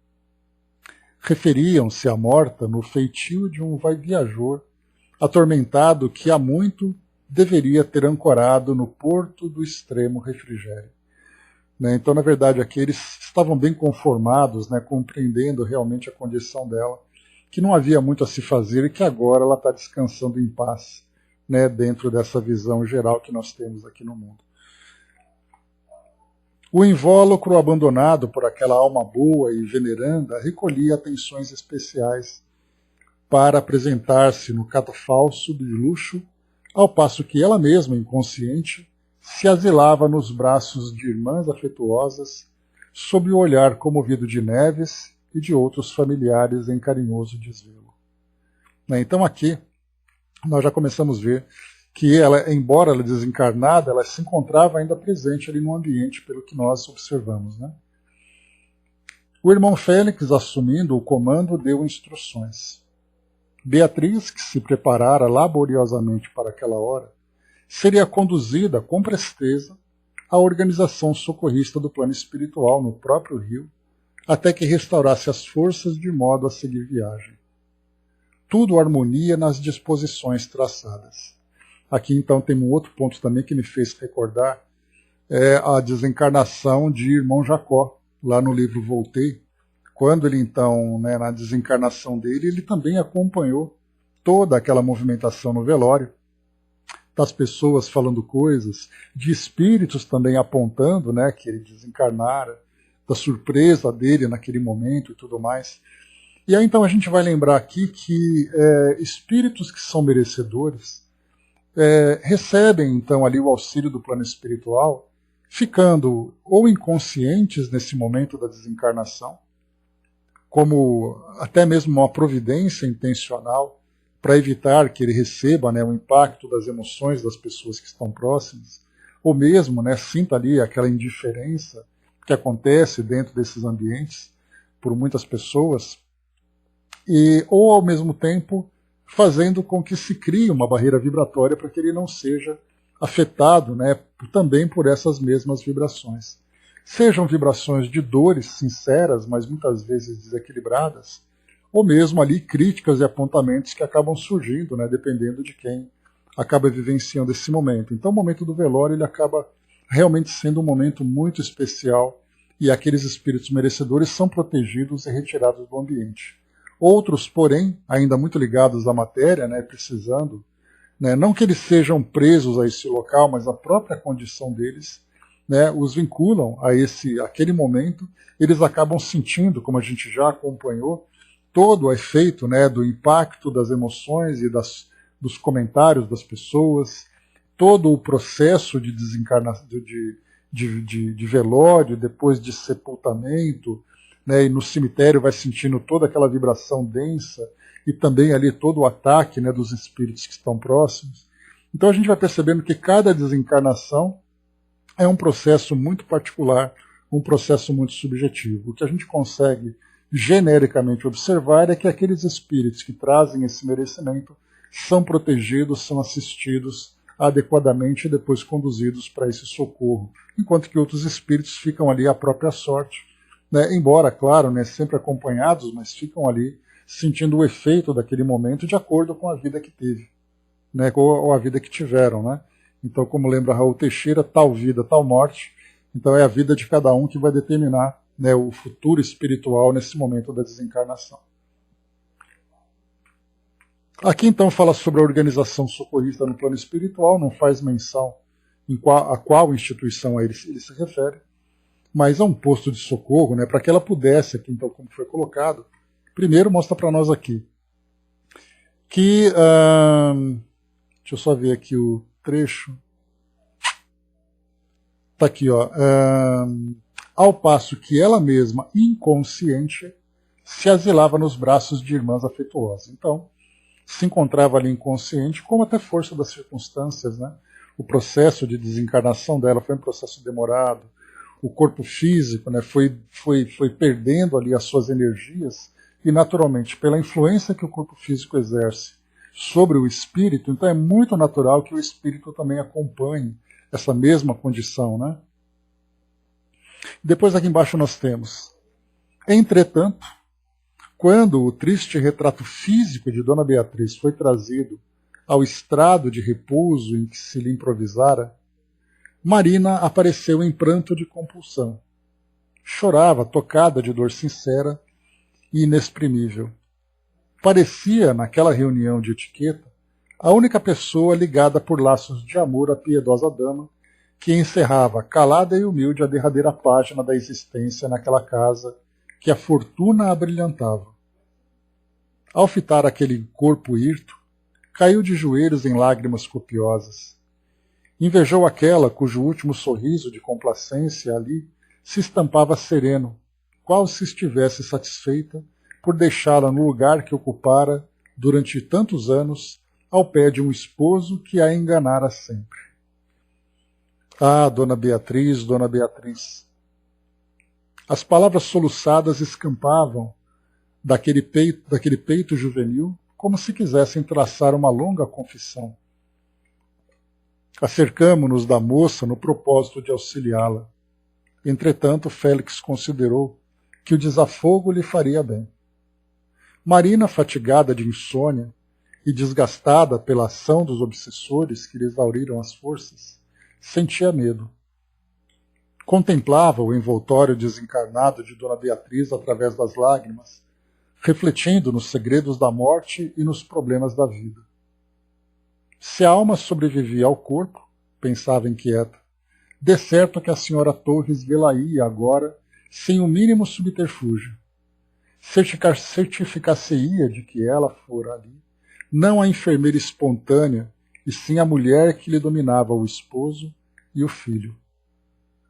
Referiam-se à morta no feitio de um vai-viajor atormentado que há muito deveria ter ancorado no porto do extremo refrigério. Então, na verdade, aqui eles estavam bem conformados, compreendendo realmente a condição dela, que não havia muito a se fazer e que agora ela está descansando em paz, dentro dessa visão geral que nós temos aqui no mundo. O invólucro abandonado por aquela alma boa e veneranda recolhia atenções especiais para apresentar-se no catafalso de luxo, ao passo que ela mesma, inconsciente, se asilava nos braços de irmãs afetuosas, sob o olhar comovido de Neves e de outros familiares em carinhoso desvelo. Então aqui nós já começamos a ver que ela, embora ela desencarnada, ela se encontrava ainda presente ali no ambiente, pelo que nós observamos. O irmão Félix, assumindo o comando, deu instruções. Beatriz, que se preparara laboriosamente para aquela hora, seria conduzida com presteza à organização socorrista do plano espiritual no próprio rio, até que restaurasse as forças de modo a seguir viagem. Tudo harmonia nas disposições traçadas. Aqui então tem um outro ponto também que me fez recordar, a desencarnação de irmão Jacó, lá no livro Voltei. Quando ele então, na desencarnação dele, ele também acompanhou toda aquela movimentação no velório, das pessoas falando coisas, de espíritos também apontando, que ele desencarnara, da surpresa dele naquele momento e tudo mais. E aí então a gente vai lembrar aqui que espíritos que são merecedores recebem então ali o auxílio do plano espiritual, ficando ou inconscientes nesse momento da desencarnação, como até mesmo uma providência intencional para evitar que ele receba o impacto das emoções das pessoas que estão próximas, ou mesmo sinta ali aquela indiferença que acontece dentro desses ambientes por muitas pessoas, ou ao mesmo tempo fazendo com que se crie uma barreira vibratória para que ele não seja afetado também por essas mesmas vibrações. Sejam vibrações de dores sinceras, mas muitas vezes desequilibradas, ou mesmo ali críticas e apontamentos que acabam surgindo, dependendo de quem acaba vivenciando esse momento. Então o momento do velório ele acaba realmente sendo um momento muito especial e aqueles espíritos merecedores são protegidos e retirados do ambiente. Outros, porém, ainda muito ligados à matéria, né, precisando, né, não que eles sejam presos a esse local, mas a própria condição deles, né, os vinculam a aquele momento, eles acabam sentindo, como a gente já acompanhou, todo o efeito, né, do impacto das emoções e dos comentários das pessoas, todo o processo de desencarnação, de velório, depois de sepultamento, né, e no cemitério vai sentindo toda aquela vibração densa, e também ali todo o ataque, né, dos espíritos que estão próximos. Então a gente vai percebendo que cada desencarnação é um processo muito particular, um processo muito subjetivo. O que a gente consegue genericamente observar é que aqueles espíritos que trazem esse merecimento são protegidos, são assistidos adequadamente e depois conduzidos para esse socorro, enquanto que outros espíritos ficam ali à própria sorte, né, embora, claro, né, sempre acompanhados, mas ficam ali sentindo o efeito daquele momento de acordo com a vida que teve, né, ou a vida que tiveram. Né? Então, como lembra Raul Teixeira, tal vida, tal morte. Então é a vida de cada um que vai determinar, né, o futuro espiritual nesse momento da desencarnação. Aqui então fala sobre a organização socorrista no plano espiritual, não faz menção a qual instituição a ele se refere, mas é um posto de socorro, né, para que ela pudesse, aqui então como foi colocado, primeiro mostra para nós aqui que, deixa eu só ver aqui o trecho, está aqui, ó, ao passo que ela mesma, inconsciente, se asilava nos braços de irmãs afetuosas. Então, se encontrava ali inconsciente, como até força das circunstâncias, né? O processo de desencarnação dela foi um processo demorado, o corpo físico, né, foi perdendo ali as suas energias, e naturalmente, pela influência que o corpo físico exerce sobre o espírito, então é muito natural que o espírito também acompanhe essa mesma condição. Né? Depois aqui embaixo nós temos: entretanto, quando o triste retrato físico de Dona Beatriz foi trazido ao estrado de repouso em que se lhe improvisara, Marina apareceu em pranto de compulsão. Chorava, tocada de dor sincera e inexprimível. Parecia, naquela reunião de etiqueta, a única pessoa ligada por laços de amor à piedosa dama, que encerrava, calada e humilde, a derradeira página da existência naquela casa que a fortuna abrilhantava. Ao fitar aquele corpo hirto, caiu de joelhos em lágrimas copiosas. Invejou aquela cujo último sorriso de complacência ali se estampava sereno, qual se estivesse satisfeita por deixá-la no lugar que ocupara durante tantos anos, ao pé de um esposo que a enganara sempre. Ah, Dona Beatriz, Dona Beatriz! As palavras soluçadas escampavam daquele peito juvenil, como se quisessem traçar uma longa confissão. Acercamo-nos da moça no propósito de auxiliá-la. Entretanto, Félix considerou que o desafogo lhe faria bem. Marina, fatigada de insônia e desgastada pela ação dos obsessores que lhe exauriram as forças, sentia medo. Contemplava o envoltório desencarnado de Dona Beatriz através das lágrimas, refletindo nos segredos da morte e nos problemas da vida. Se a alma sobrevivia ao corpo, pensava inquieta, de certo que a senhora Torres vê-la-ia agora sem o mínimo subterfúgio. Certificar-se-ia de que ela fora ali, não a enfermeira espontânea, e sim a mulher que lhe dominava o esposo e o filho.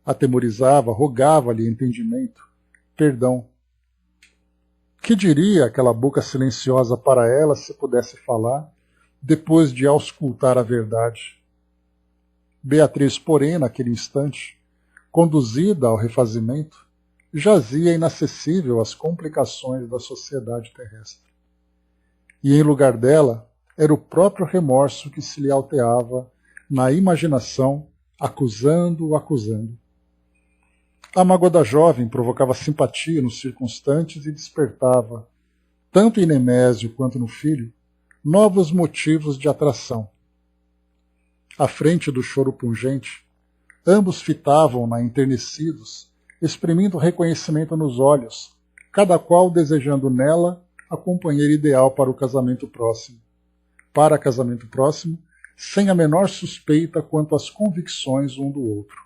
Atemorizava, rogava-lhe entendimento, perdão. Que diria aquela boca silenciosa para ela se pudesse falar, depois de auscultar a verdade? Beatriz, porém, naquele instante, conduzida ao refazimento, jazia inacessível às complicações da sociedade terrestre. E em lugar dela, era o próprio remorso que se lhe alteava na imaginação, acusando. A mágoa da jovem provocava simpatia nos circunstantes e despertava, tanto em Nemésio quanto no filho, novos motivos de atração. À frente do choro pungente, Ambos fitavam-na enternecidos, exprimindo reconhecimento nos olhos, cada qual desejando nela a companheira ideal para casamento próximo, sem a menor suspeita quanto às convicções um do outro.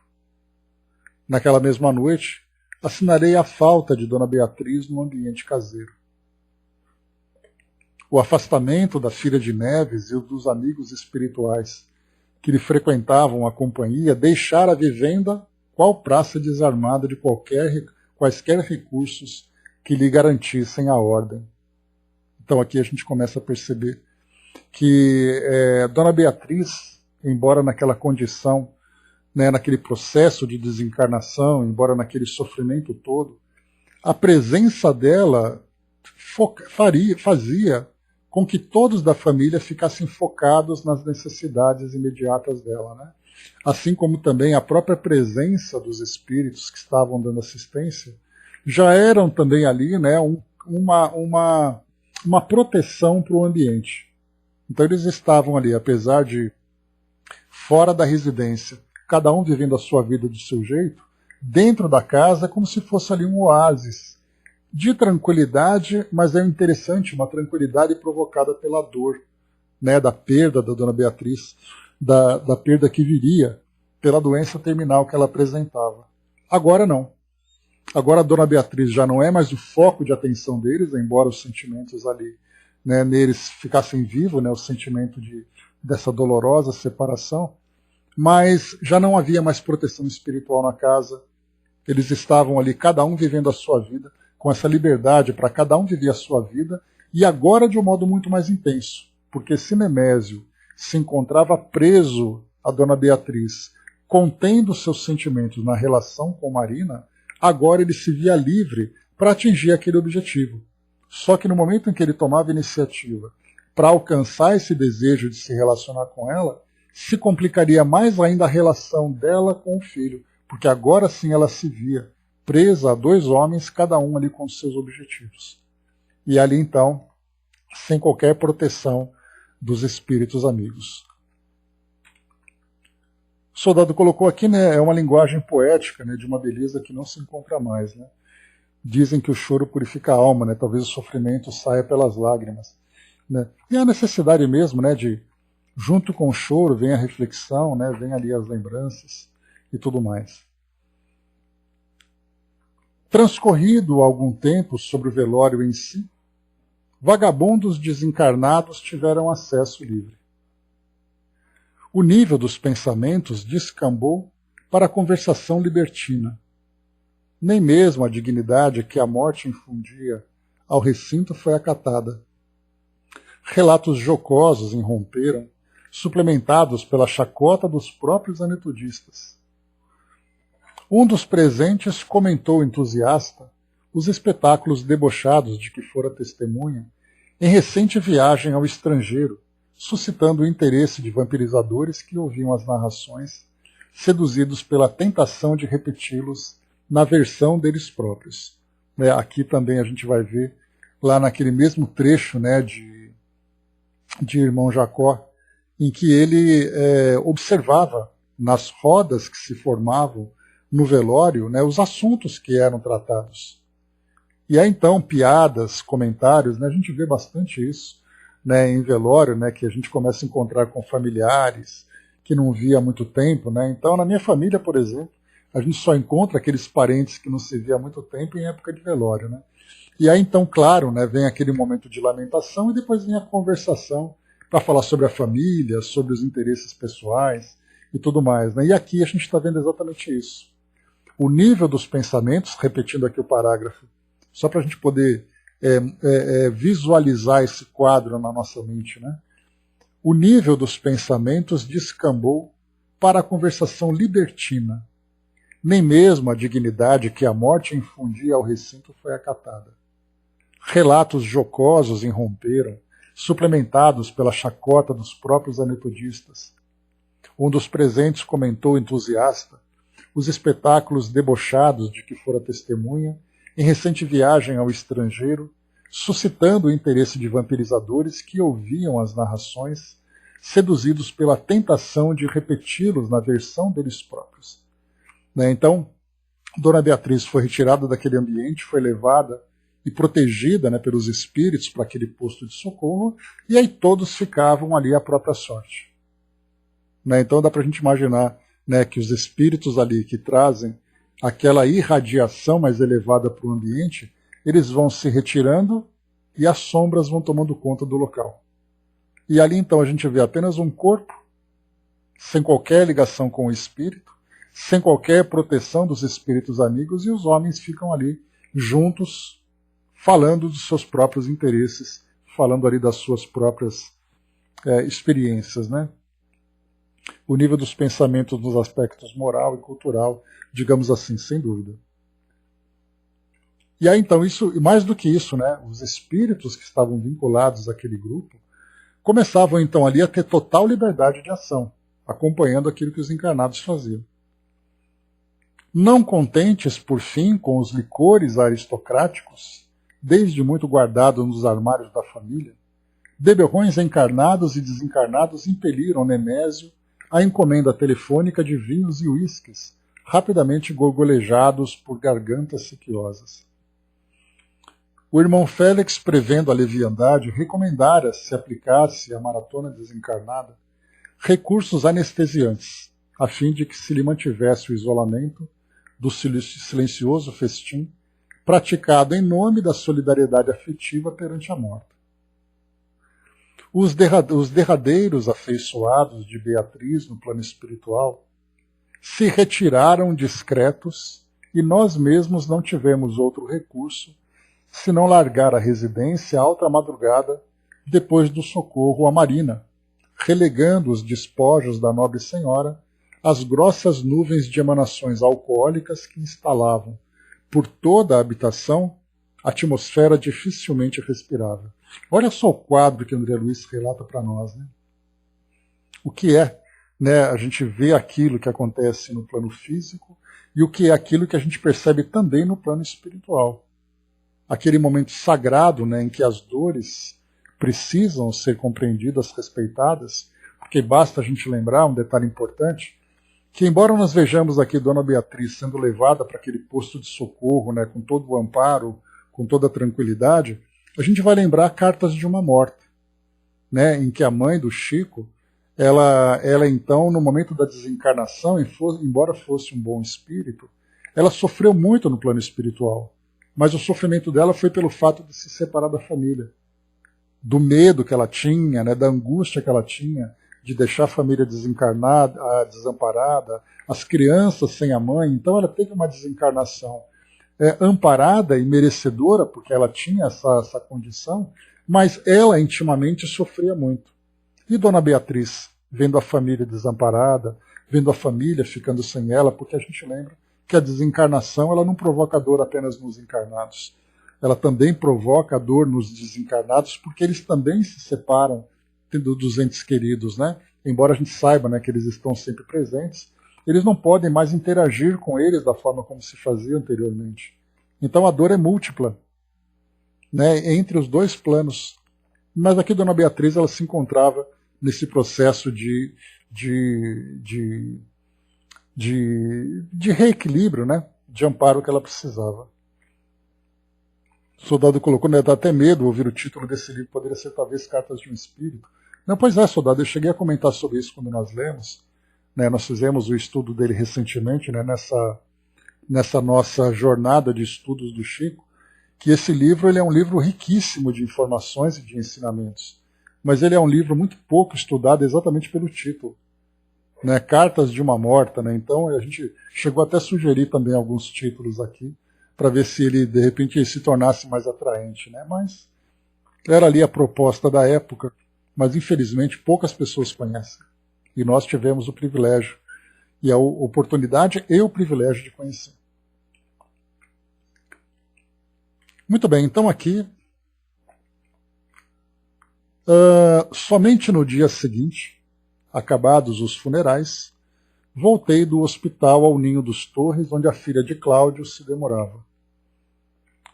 Naquela mesma noite, assinalei a falta de Dona Beatriz no ambiente caseiro. O afastamento da filha de Neves e dos amigos espirituais que lhe frequentavam a companhia deixara a vivenda qual praça desarmada de quaisquer recursos que lhe garantissem a ordem. Então aqui a gente começa a perceber que Dona Beatriz, embora naquela condição, né, naquele processo de desencarnação, embora naquele sofrimento todo, a presença dela fazia com que todos da família ficassem focados nas necessidades imediatas dela, né? Assim como também a própria presença dos espíritos que estavam dando assistência já eram também ali, né, uma proteção para o ambiente. Então eles estavam ali, apesar de fora da residência, cada um vivendo a sua vida do seu jeito, dentro da casa como se fosse ali um oásis de tranquilidade, mas é interessante, uma tranquilidade provocada pela dor, né, da perda da Dona Beatriz, da perda que viria pela doença terminal que ela apresentava. Agora não. Agora a Dona Beatriz já não é mais o foco de atenção deles, embora os sentimentos ali, né, neles ficassem vivos, né, o sentimento dessa dolorosa separação, mas já não havia mais proteção espiritual na casa. Eles estavam ali, cada um vivendo a sua vida, com essa liberdade para cada um viver a sua vida, e agora de um modo muito mais intenso, porque se Nemésio se encontrava preso a Dona Beatriz, contendo seus sentimentos na relação com Marina, agora ele se via livre para atingir aquele objetivo. Só que no momento em que ele tomava iniciativa para alcançar esse desejo de se relacionar com ela, se complicaria mais ainda a relação dela com o filho, porque agora sim ela se via presa a dois homens, cada um ali com seus objetivos. E ali então, sem qualquer proteção dos espíritos amigos. O soldado colocou aqui, né, é uma linguagem poética, né, de uma beleza que não se encontra mais, né? Dizem que o choro purifica a alma, né? Talvez o sofrimento saia pelas lágrimas, né? E a necessidade mesmo, né, de junto com o choro vem a reflexão, né, vem ali as lembranças e tudo mais. Transcorrido algum tempo sobre o velório em si, vagabundos desencarnados tiveram acesso livre. O nível dos pensamentos descambou para a conversação libertina. Nem mesmo a dignidade que a morte infundia ao recinto foi acatada. Relatos jocosos irromperam, suplementados pela chacota dos próprios anetudistas. Um dos presentes comentou entusiasta os espetáculos debochados de que fora testemunha em recente viagem ao estrangeiro, suscitando o interesse de vampirizadores que ouviam as narrações, seduzidos pela tentação de repeti-los na versão deles próprios. Aqui também a gente vai ver, lá naquele mesmo trecho, né, de Irmão Jacó, em que ele observava nas rodas que se formavam no velório, né, os assuntos que eram tratados. E aí então piadas, comentários, né, a gente vê bastante isso, né, em velório, né, que a gente começa a encontrar com familiares que não via há muito tempo, né. Então na minha família, por exemplo, a gente só encontra aqueles parentes que não se via há muito tempo em época de velório, né. E aí então, claro, né, vem aquele momento de lamentação e depois vem a conversação para falar sobre a família, sobre os interesses pessoais e tudo mais, né. E aqui a gente está vendo exatamente isso. O nível dos pensamentos, repetindo aqui o parágrafo, só para a gente poder visualizar esse quadro na nossa mente, né? O nível dos pensamentos descambou para a conversação libertina. Nem mesmo a dignidade que a morte infundia ao recinto foi acatada. Relatos jocosos irromperam, suplementados pela chacota dos próprios anetudistas. Um dos presentes comentou entusiasta os espetáculos debochados de que fora testemunha em recente viagem ao estrangeiro, suscitando o interesse de vampirizadores que ouviam as narrações, seduzidos pela tentação de repeti-los na versão deles próprios. né? Então, Dona Beatriz foi retirada daquele ambiente, foi levada e protegida, né, pelos espíritos para aquele posto de socorro, e aí todos ficavam ali à própria sorte. Né? Então dá para a gente imaginar, né, que os espíritos ali que trazem aquela irradiação mais elevada para o ambiente, eles vão se retirando e as sombras vão tomando conta do local. E ali então a gente vê apenas um corpo, sem qualquer ligação com o espírito, sem qualquer proteção dos espíritos amigos, e os homens ficam ali juntos, falando dos seus próprios interesses, falando ali das suas próprias experiências, né? O nível dos pensamentos nos aspectos moral e cultural, digamos assim, sem dúvida. E aí então, isso, mais do que isso, né, os espíritos que estavam vinculados àquele grupo começavam então ali a ter total liberdade de ação, acompanhando aquilo que os encarnados faziam. Não contentes, por fim, com os licores aristocráticos, desde muito guardados nos armários da família, beberrões encarnados e desencarnados impeliram Nemésio à encomenda telefônica de vinhos e uísques, rapidamente gorgolejados por gargantas sequiosas. O irmão Félix, prevendo a leviandade, recomendara se aplicasse à maratona desencarnada recursos anestesiantes, a fim de que se lhe mantivesse o isolamento do silencioso festim praticado em nome da solidariedade afetiva perante a morte. Os derradeiros afeiçoados de Beatriz no plano espiritual se retiraram discretos e nós mesmos não tivemos outro recurso senão largar a residência à alta madrugada depois do socorro à Marina, relegando os despojos da nobre senhora às grossas nuvens de emanações alcoólicas que instalavam por toda a habitação atmosfera dificilmente respirável. Olha só o quadro que André Luiz relata para nós. Né? O que é, né, a gente vê aquilo que acontece no plano físico e o que é aquilo que a gente percebe também no plano espiritual. Aquele momento sagrado, né, em que as dores precisam ser compreendidas, respeitadas, porque basta a gente lembrar um detalhe importante, que embora nós vejamos aqui Dona Beatriz sendo levada para aquele posto de socorro, né, com todo o amparo, com toda a tranquilidade, a gente vai lembrar Cartas de uma Morta, né, em que a mãe do Chico, ela então, no momento da desencarnação, embora fosse um bom espírito, ela sofreu muito no plano espiritual, mas o sofrimento dela foi pelo fato de se separar da família, do medo que ela tinha, né, da angústia que ela tinha, de deixar a família desencarnada, desamparada, as crianças sem a mãe. Então ela teve uma desencarnação amparada e merecedora, porque ela tinha essa condição, mas ela intimamente sofria muito. E Dona Beatriz, vendo a família desamparada, vendo a família ficando sem ela, porque a gente lembra que a desencarnação ela não provoca dor apenas nos encarnados. Ela também provoca dor nos desencarnados, porque eles também se separam dos entes queridos, né? Embora a gente saiba, né, que eles estão sempre presentes, eles não podem mais interagir com eles da forma como se fazia anteriormente. Então a dor é múltipla, né, entre os dois planos. Mas aqui Dona Beatriz ela se encontrava nesse processo de reequilíbrio, né, de amparo que ela precisava. O soldado colocou, né, dá até medo ouvir o título desse livro, poderia ser talvez Cartas de um Espírito. Não, pois é, soldado, eu cheguei a comentar sobre isso quando nós lemos, né, nós fizemos o estudo dele recentemente, né, nessa nossa jornada de estudos do Chico, que esse livro ele é um livro riquíssimo de informações e de ensinamentos, mas ele é um livro muito pouco estudado exatamente pelo título, né, Cartas de uma Morta, né, então a gente chegou até a sugerir também alguns títulos aqui, para ver se ele, de repente, se tornasse mais atraente, né, mas era ali a proposta da época, mas infelizmente poucas pessoas conhecem. E nós tivemos o privilégio, e a oportunidade e o privilégio de conhecer. Muito bem, então aqui, somente no dia seguinte, acabados os funerais, voltei do hospital ao Ninho dos Torres, onde a filha de Cláudio se demorava.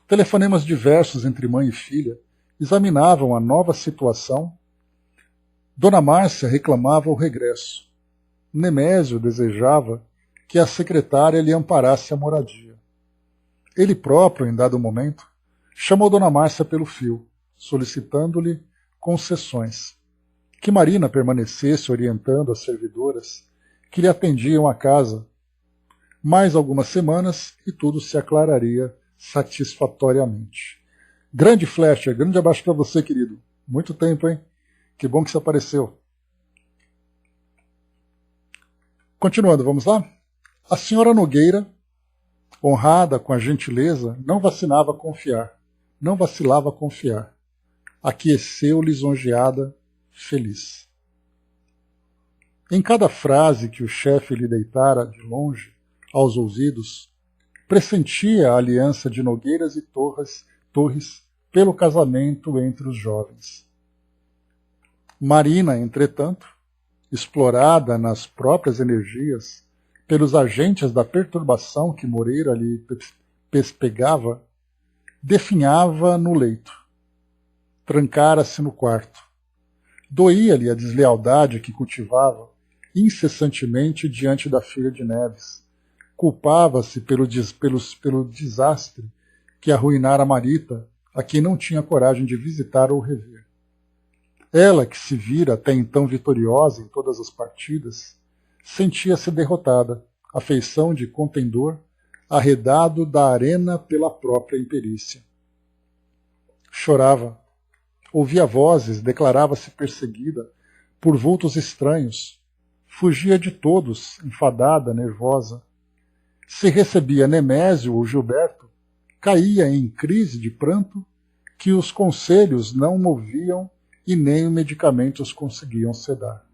Telefonemas diversos entre mãe e filha examinavam a nova situação. Dona Márcia reclamava o regresso. Nemésio desejava que a secretária lhe amparasse a moradia. Ele próprio, em dado momento, chamou Dona Márcia pelo fio, solicitando-lhe concessões, que Marina permanecesse orientando as servidoras que lhe atendiam a casa. Mais algumas semanas e tudo se aclararia satisfatoriamente. Grande Flecha, grande abraço para você, querido. Muito tempo, hein? Que bom que você apareceu. Continuando, vamos lá? A senhora Nogueira, honrada com a gentileza, não vacilava a confiar. Aqueceu lisonjeada, feliz. Em cada frase que o chefe lhe deitara de longe aos ouvidos, pressentia a aliança de Nogueiras e Torres pelo casamento entre os jovens. Marina, entretanto, explorada nas próprias energias pelos agentes da perturbação que Moreira lhe pespegava, definhava no leito. Trancara-se no quarto. Doía-lhe a deslealdade que cultivava incessantemente diante da filha de Neves. Culpava-se pelo desastre que arruinara Marita, a quem não tinha coragem de visitar ou rever. Ela, que se vira até então vitoriosa em todas as partidas, sentia-se derrotada, a feição de contendor, arredado da arena pela própria imperícia. Chorava, ouvia vozes, declarava-se perseguida por vultos estranhos, fugia de todos, enfadada, nervosa. Se recebia Nemésio ou Gilberto, caía em crise de pranto que os conselhos não moviam e nem os medicamentos conseguiam sedar.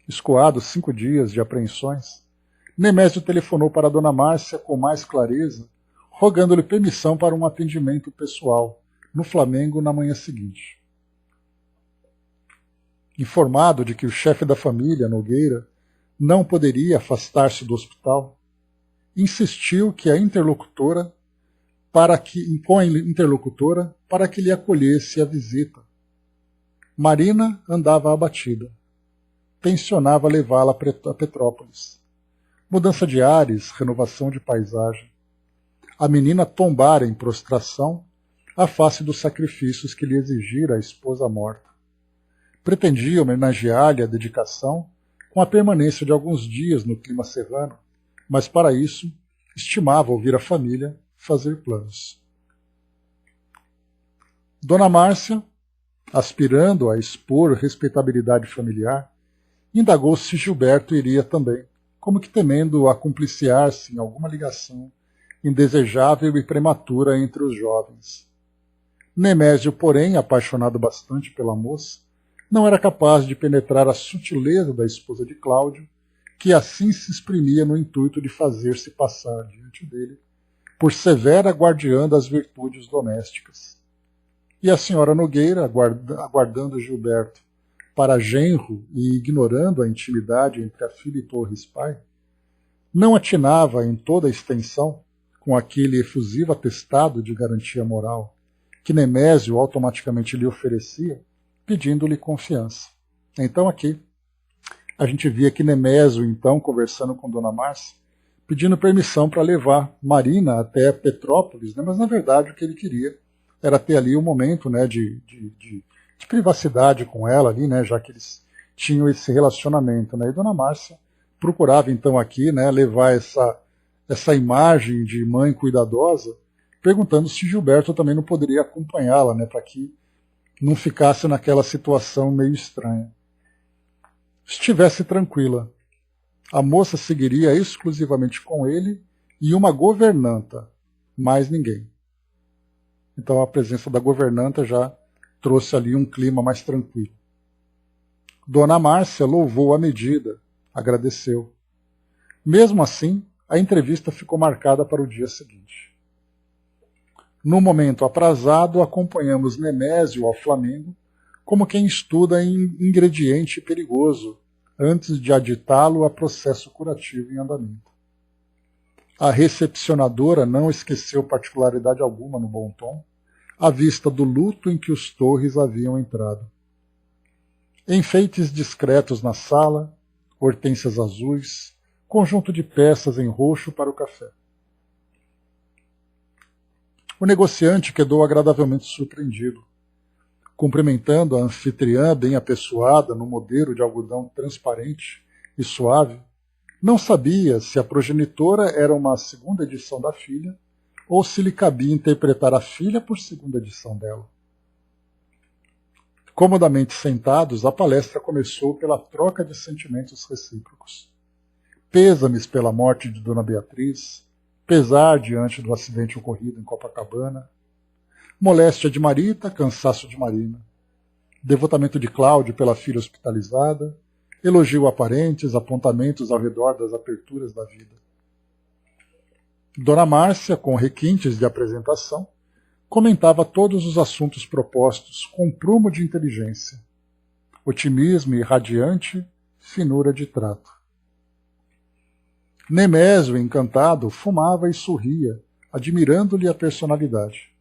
Escoados 5 dias de apreensões, Nemésio telefonou para Dona Márcia com mais clareza, rogando-lhe permissão para um atendimento pessoal no Flamengo na manhã seguinte. Informado de que o chefe da família, Nogueira, não poderia afastar-se do hospital, insistiu que a interlocutora para que lhe acolhesse a visita. Marina andava abatida. Tensionava levá-la a Petrópolis. Mudança de ares, renovação de paisagem. A menina tombara em prostração à face dos sacrifícios que lhe exigira a esposa morta. Pretendia homenagear-lhe a dedicação com a permanência de alguns dias no clima serrano, mas para isso estimava ouvir a família fazer planos. Dona Márcia, aspirando a expor respeitabilidade familiar, indagou se Gilberto iria também, como que temendo acumpliciar-se em alguma ligação indesejável e prematura entre os jovens. Nemésio, porém, apaixonado bastante pela moça, não era capaz de penetrar a sutileza da esposa de Cláudio, que assim se exprimia no intuito de fazer-se passar diante dele por severa guardiã das virtudes domésticas. E a senhora Nogueira, aguardando Gilberto para genro e ignorando a intimidade entre a filha e Torres pai, não atinava em toda a extensão com aquele efusivo atestado de garantia moral que Nemésio automaticamente lhe oferecia, pedindo-lhe confiança. Então aqui a gente via que Nemésio, então, conversando com Dona Márcia, pedindo permissão para levar Marina até Petrópolis, né? Mas na verdade o que ele queria era ter ali um momento, né, de privacidade com ela ali, né, já que eles tinham esse relacionamento, né? E Dona Márcia procurava então aqui, né, levar essa imagem de mãe cuidadosa, perguntando se Gilberto também não poderia acompanhá-la, né, para que não ficasse naquela situação meio estranha. Estivesse tranquila. A moça seguiria exclusivamente com ele e uma governanta, mais ninguém. Então a presença da governanta já trouxe ali um clima mais tranquilo. Dona Márcia louvou a medida, agradeceu. Mesmo assim, a entrevista ficou marcada para o dia seguinte. No momento aprazado, acompanhamos Nemésio ao Flamengo como quem estuda ingrediente perigoso antes de aditá-lo a processo curativo em andamento. A recepcionadora não esqueceu particularidade alguma no bom tom, à vista do luto em que os Torres haviam entrado. Enfeites discretos na sala, hortênsias azuis, conjunto de peças em roxo para o café. O negociante quedou agradavelmente surpreendido. Cumprimentando a anfitriã bem apessoada no modelo de algodão transparente e suave, não sabia se a progenitora era uma segunda edição da filha ou se lhe cabia interpretar a filha por segunda edição dela. Comodamente sentados, a palestra começou pela troca de sentimentos recíprocos. Pêsames pela morte de Dona Beatriz, pesar diante do acidente ocorrido em Copacabana, moléstia de Marita, cansaço de Marina, devotamento de Cláudio pela filha hospitalizada, elogio a parentes, apontamentos ao redor das aperturas da vida. Dona Márcia, com requintes de apresentação, comentava todos os assuntos propostos com prumo de inteligência, otimismo irradiante, finura de trato. Nemésio, encantado, fumava e sorria, admirando-lhe a personalidade.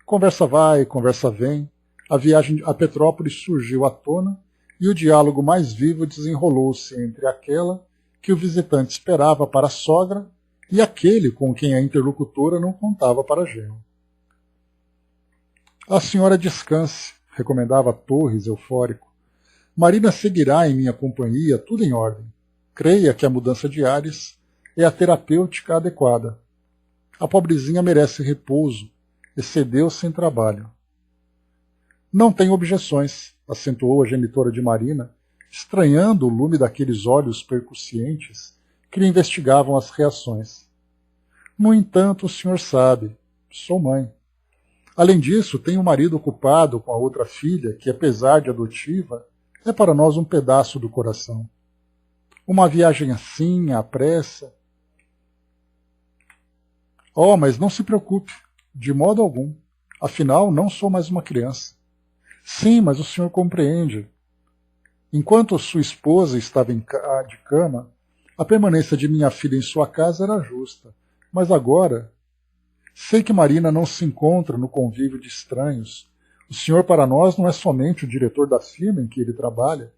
Conversa vai, conversa vem, a viagem a Petrópolis surgiu à tona e o diálogo mais vivo desenrolou-se entre aquela que o visitante esperava para a sogra e aquele com quem a interlocutora não contava para genro. A senhora descanse, recomendava Torres, eufórico. Marina seguirá em minha companhia, tudo em ordem. Creia que a mudança de ares é a terapêutica adequada. A pobrezinha merece repouso, excedeu-se em trabalho. Não tenho objeções, acentuou a genitora de Marina, estranhando o lume daqueles olhos percussientes que lhe investigavam as reações. No entanto, o senhor sabe, sou mãe. Além disso, tenho um marido ocupado com a outra filha, que, apesar de adotiva, é para nós um pedaço do coração. Uma viagem assim, à pressa. Oh, mas não se preocupe, de modo algum. Afinal, não sou mais uma criança. Sim, mas o senhor compreende. Enquanto sua esposa estava de cama, a permanência de minha filha em sua casa era justa. Mas agora, sei que Marina não se encontra no convívio de estranhos. O senhor para nós não é somente o diretor da firma em que ele trabalha.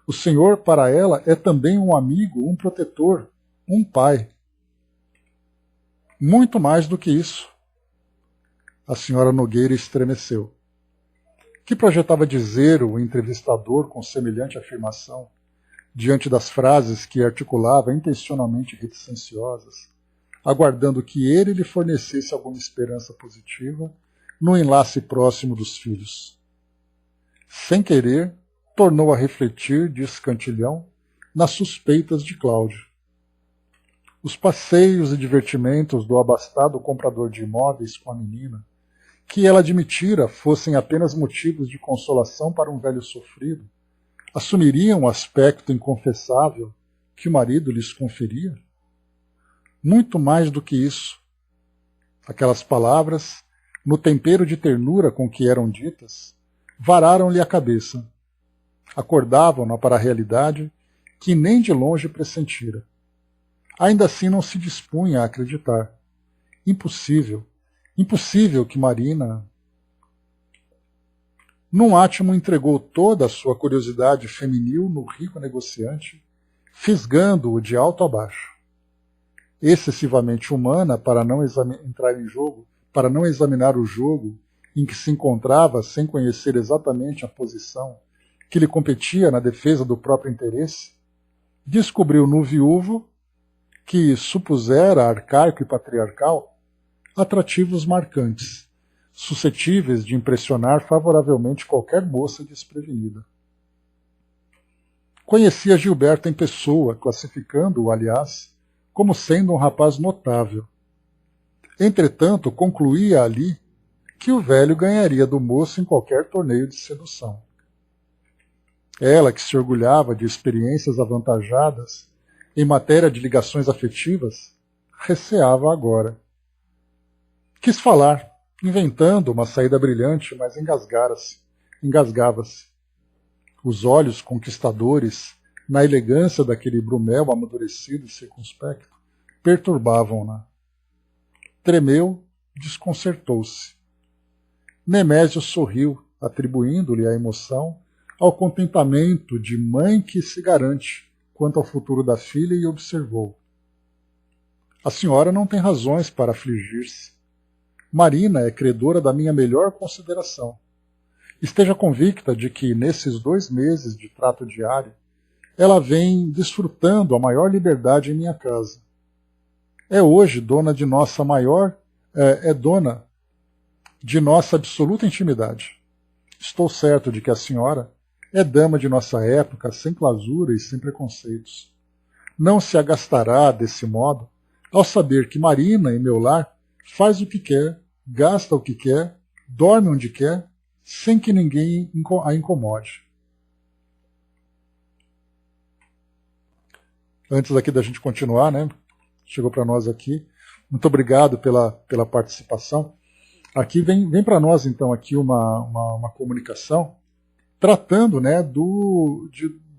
O senhor para ela é também um amigo, um protetor, um pai. Muito mais do que isso. A senhora Nogueira estremeceu. Que projetava dizer o entrevistador com semelhante afirmação, diante das frases que articulava intencionalmente reticenciosas, aguardando que ele lhe fornecesse alguma esperança positiva no enlace próximo dos filhos. Sem querer, tornou a refletir de escantilhão nas suspeitas de Cláudio. Os passeios e divertimentos do abastado comprador de imóveis com a menina, que ela admitira fossem apenas motivos de consolação para um velho sofrido, assumiriam o aspecto inconfessável que o marido lhes conferia? Muito mais do que isso. Aquelas palavras, no tempero de ternura com que eram ditas, vararam-lhe a cabeça. Acordavam-na para a realidade que nem de longe pressentira. Ainda assim não se dispunha a acreditar. Impossível. Impossível que Marina... Num átimo entregou toda a sua curiosidade feminil no rico negociante, fisgando-o de alto a baixo. Excessivamente humana para não entrar em jogo, para não examinar o jogo em que se encontrava sem conhecer exatamente a posição que lhe competia na defesa do próprio interesse, descobriu no viúvo, que supusera arcaico e patriarcal, atrativos marcantes, suscetíveis de impressionar favoravelmente qualquer moça desprevenida. Conhecia Gilberto em pessoa, classificando-o, aliás, como sendo um rapaz notável. Entretanto, concluía ali que o velho ganharia do moço em qualquer torneio de sedução. Ela, que se orgulhava de experiências avantajadas em matéria de ligações afetivas, receava agora. Quis falar, inventando uma saída brilhante, mas engasgava-se. Os olhos conquistadores, na elegância daquele Brumel amadurecido e circunspecto, perturbavam-na. Tremeu, desconcertou-se. Nemésio sorriu, atribuindo-lhe a emoção ao contentamento de mãe que se garante quanto ao futuro da filha e observou: a senhora não tem razões para afligir-se. Marina é credora da minha melhor consideração. Esteja convicta de que, nesses 2 meses de trato diário, ela vem desfrutando a maior liberdade em minha casa. É hoje dona de nossa dona de nossa absoluta intimidade. Estou certo de que a senhora é dama de nossa época, sem clausura e sem preconceitos. Não se agastará desse modo ao saber que Marina, em meu lar, faz o que quer, gasta o que quer, dorme onde quer, sem que ninguém a incomode. Antes aqui da gente continuar, né? Chegou para nós aqui. Muito obrigado pela participação. Aqui vem para nós, então, aqui uma comunicação tratando, né, do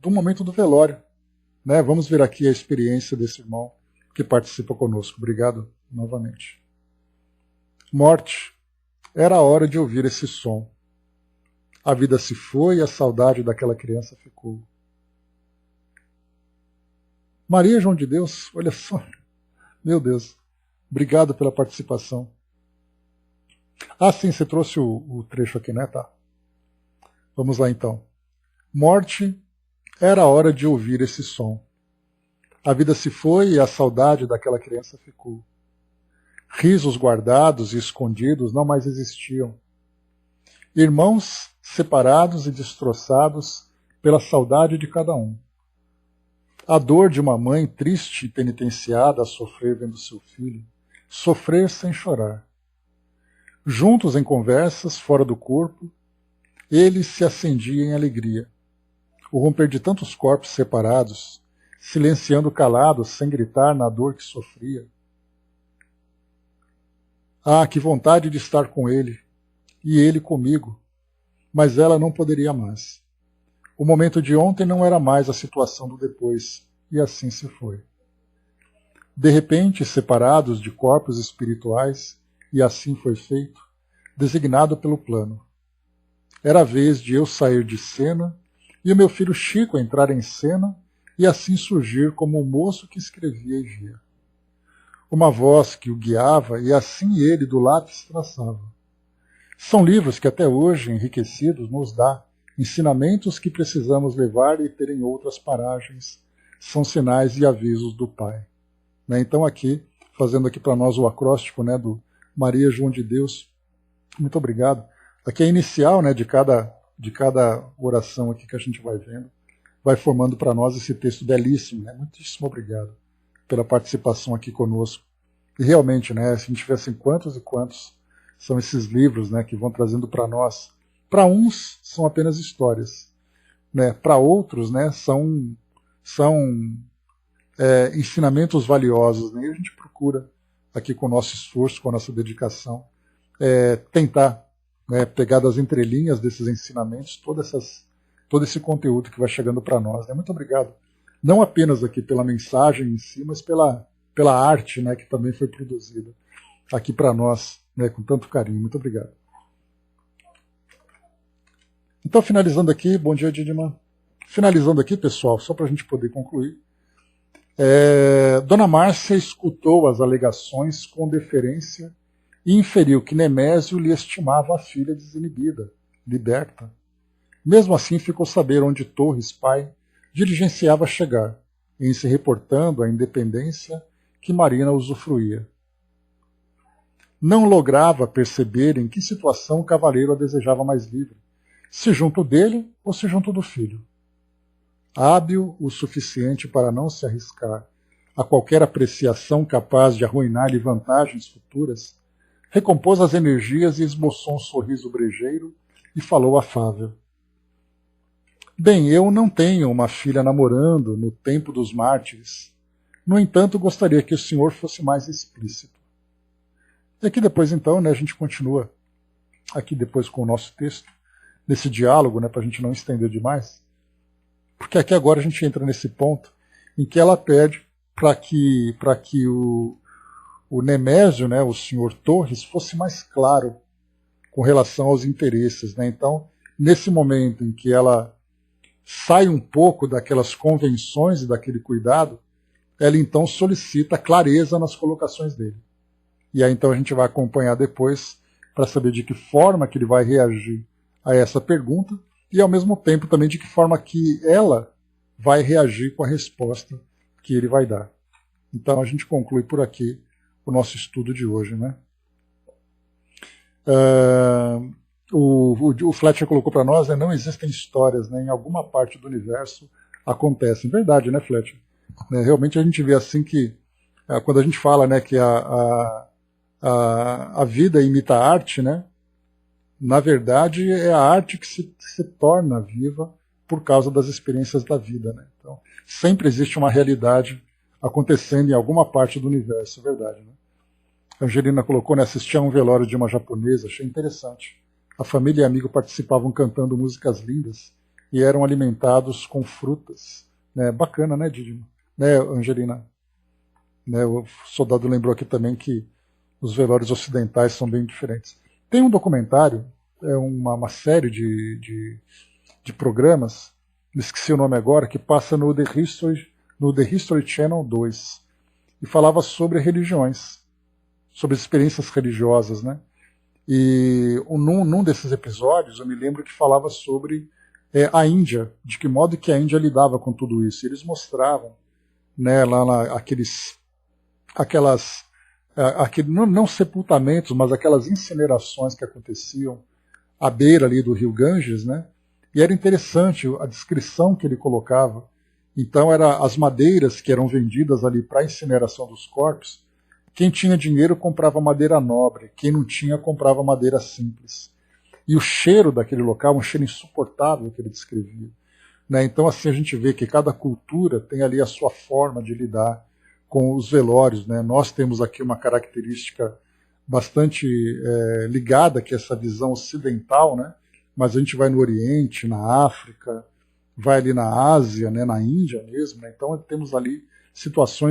momento do velório. Né? Vamos ver aqui a experiência desse irmão que participa conosco. Obrigado novamente. Morte. Era a hora de ouvir esse som. A vida se foi e a saudade daquela criança ficou. Maria João de Deus, olha só. Meu Deus. Obrigado pela participação. Ah, sim, você trouxe o trecho aqui, né? Tá. Vamos lá, então. Morte, era a hora de ouvir esse som. A vida se foi e a saudade daquela criança ficou. Risos guardados e escondidos não mais existiam. Irmãos separados e destroçados pela saudade de cada um. A dor de uma mãe triste e penitenciada a sofrer vendo seu filho, sofrer sem chorar. Juntos em conversas, fora do corpo, ele se acendia em alegria. O romper de tantos corpos separados, silenciando calados, sem gritar na dor que sofria. Ah, que vontade de estar com ele, e ele comigo, mas ela não poderia mais. O momento de ontem não era mais a situação do depois, e assim se foi. De repente, separados de corpos espirituais, e assim foi feito, designado pelo plano. Era a vez de eu sair de cena e o meu filho Chico entrar em cena e assim surgir como o moço que escrevia e via. Uma voz que o guiava e assim ele do lápis traçava. São livros que até hoje, enriquecidos, nos dá ensinamentos que precisamos levar e ter em outras paragens. São sinais e avisos do Pai. Né? Então aqui, fazendo aqui para nós o acróstico, né, do Maria João de Deus. Muito obrigado. Aqui é a inicial, né, de cada oração aqui que a gente vai vendo, vai formando para nós esse texto belíssimo. Né? Muitíssimo obrigado pela participação aqui conosco. E realmente, né, se a gente tivesse quantos e quantos são esses livros, né, que vão trazendo para nós. Para uns são apenas histórias, né? Para outros, né, são ensinamentos valiosos. Né? E a gente procura aqui com o nosso esforço, com a nossa dedicação, tentar, né, pegar das entrelinhas desses ensinamentos todo esse conteúdo que vai chegando para nós. Né? Muito obrigado. Não apenas aqui pela mensagem em si, mas pela arte, né, que também foi produzida aqui para nós, né, com tanto carinho. Muito obrigado. Então, finalizando aqui, bom dia, Didima. Finalizando aqui, pessoal, só para a gente poder concluir. Dona Márcia escutou as alegações com deferência e inferiu que Nemésio lhe estimava a filha desinibida, liberta. Mesmo assim, ficou saber onde Torres, pai, diligenciava chegar, em se reportando à independência que Marina usufruía. Não lograva perceber em que situação o cavaleiro a desejava mais livre, se junto dele ou se junto do filho. Hábil o suficiente para não se arriscar a qualquer apreciação capaz de arruinar-lhe vantagens futuras, recompôs as energias e esboçou um sorriso brejeiro e falou afável. Bem, eu não tenho uma filha namorando no tempo dos mártires. No entanto, gostaria que o senhor fosse mais explícito. E aqui depois, então, né, a gente continua aqui depois com o nosso texto, nesse diálogo, né, para a gente não estender demais, porque aqui agora a gente entra nesse ponto em que ela pede para que o Nemésio, né, o senhor Torres, fosse mais claro com relação aos interesses. Né? Então, nesse momento em que ela sai um pouco daquelas convenções e daquele cuidado, ela então solicita clareza nas colocações dele. E aí então a gente vai acompanhar depois para saber de que forma que ele vai reagir a essa pergunta e ao mesmo tempo também de que forma que ela vai reagir com a resposta que ele vai dar. Então a gente conclui por aqui o nosso estudo de hoje, né? O Fletcher colocou para nós, né, não existem histórias, né, em alguma parte do universo acontecem. Verdade, né, Fletcher? Realmente a gente vê assim que, quando a gente fala, né, que a vida imita a arte, né, na verdade é a arte que se torna viva por causa das experiências da vida. Né? Então, sempre existe uma realidade acontecendo em alguma parte do universo, é verdade. Né? A Angelina colocou, né, assistir a um velório de uma japonesa, achei interessante. A família e amigo participavam cantando músicas lindas e eram alimentados com frutas. Né? Bacana, né, Didimo? Né, Angelina? Né, o soldado lembrou aqui também que os velórios ocidentais são bem diferentes. Tem um documentário, uma série de programas, me esqueci o nome agora, que passa no The History Channel 2, e falava sobre religiões, sobre experiências religiosas, né? E num desses episódios eu me lembro que falava sobre a Índia, de que modo que a Índia lidava com tudo isso. E eles mostravam, né, não sepultamentos, mas aquelas incinerações que aconteciam à beira ali do rio Ganges, né? E era interessante a descrição que ele colocava. Então, as madeiras que eram vendidas ali para a incineração dos corpos. Quem tinha dinheiro comprava madeira nobre, quem não tinha comprava madeira simples. E o cheiro daquele local, um cheiro insuportável que ele descrevia. Né? Então, assim, a gente vê que cada cultura tem ali a sua forma de lidar com os velórios. Né? Nós temos aqui uma característica bastante ligada, que é essa visão ocidental, né? Mas a gente vai no Oriente, na África, vai ali na Ásia, né? Na Índia mesmo. Né? Então, temos ali situações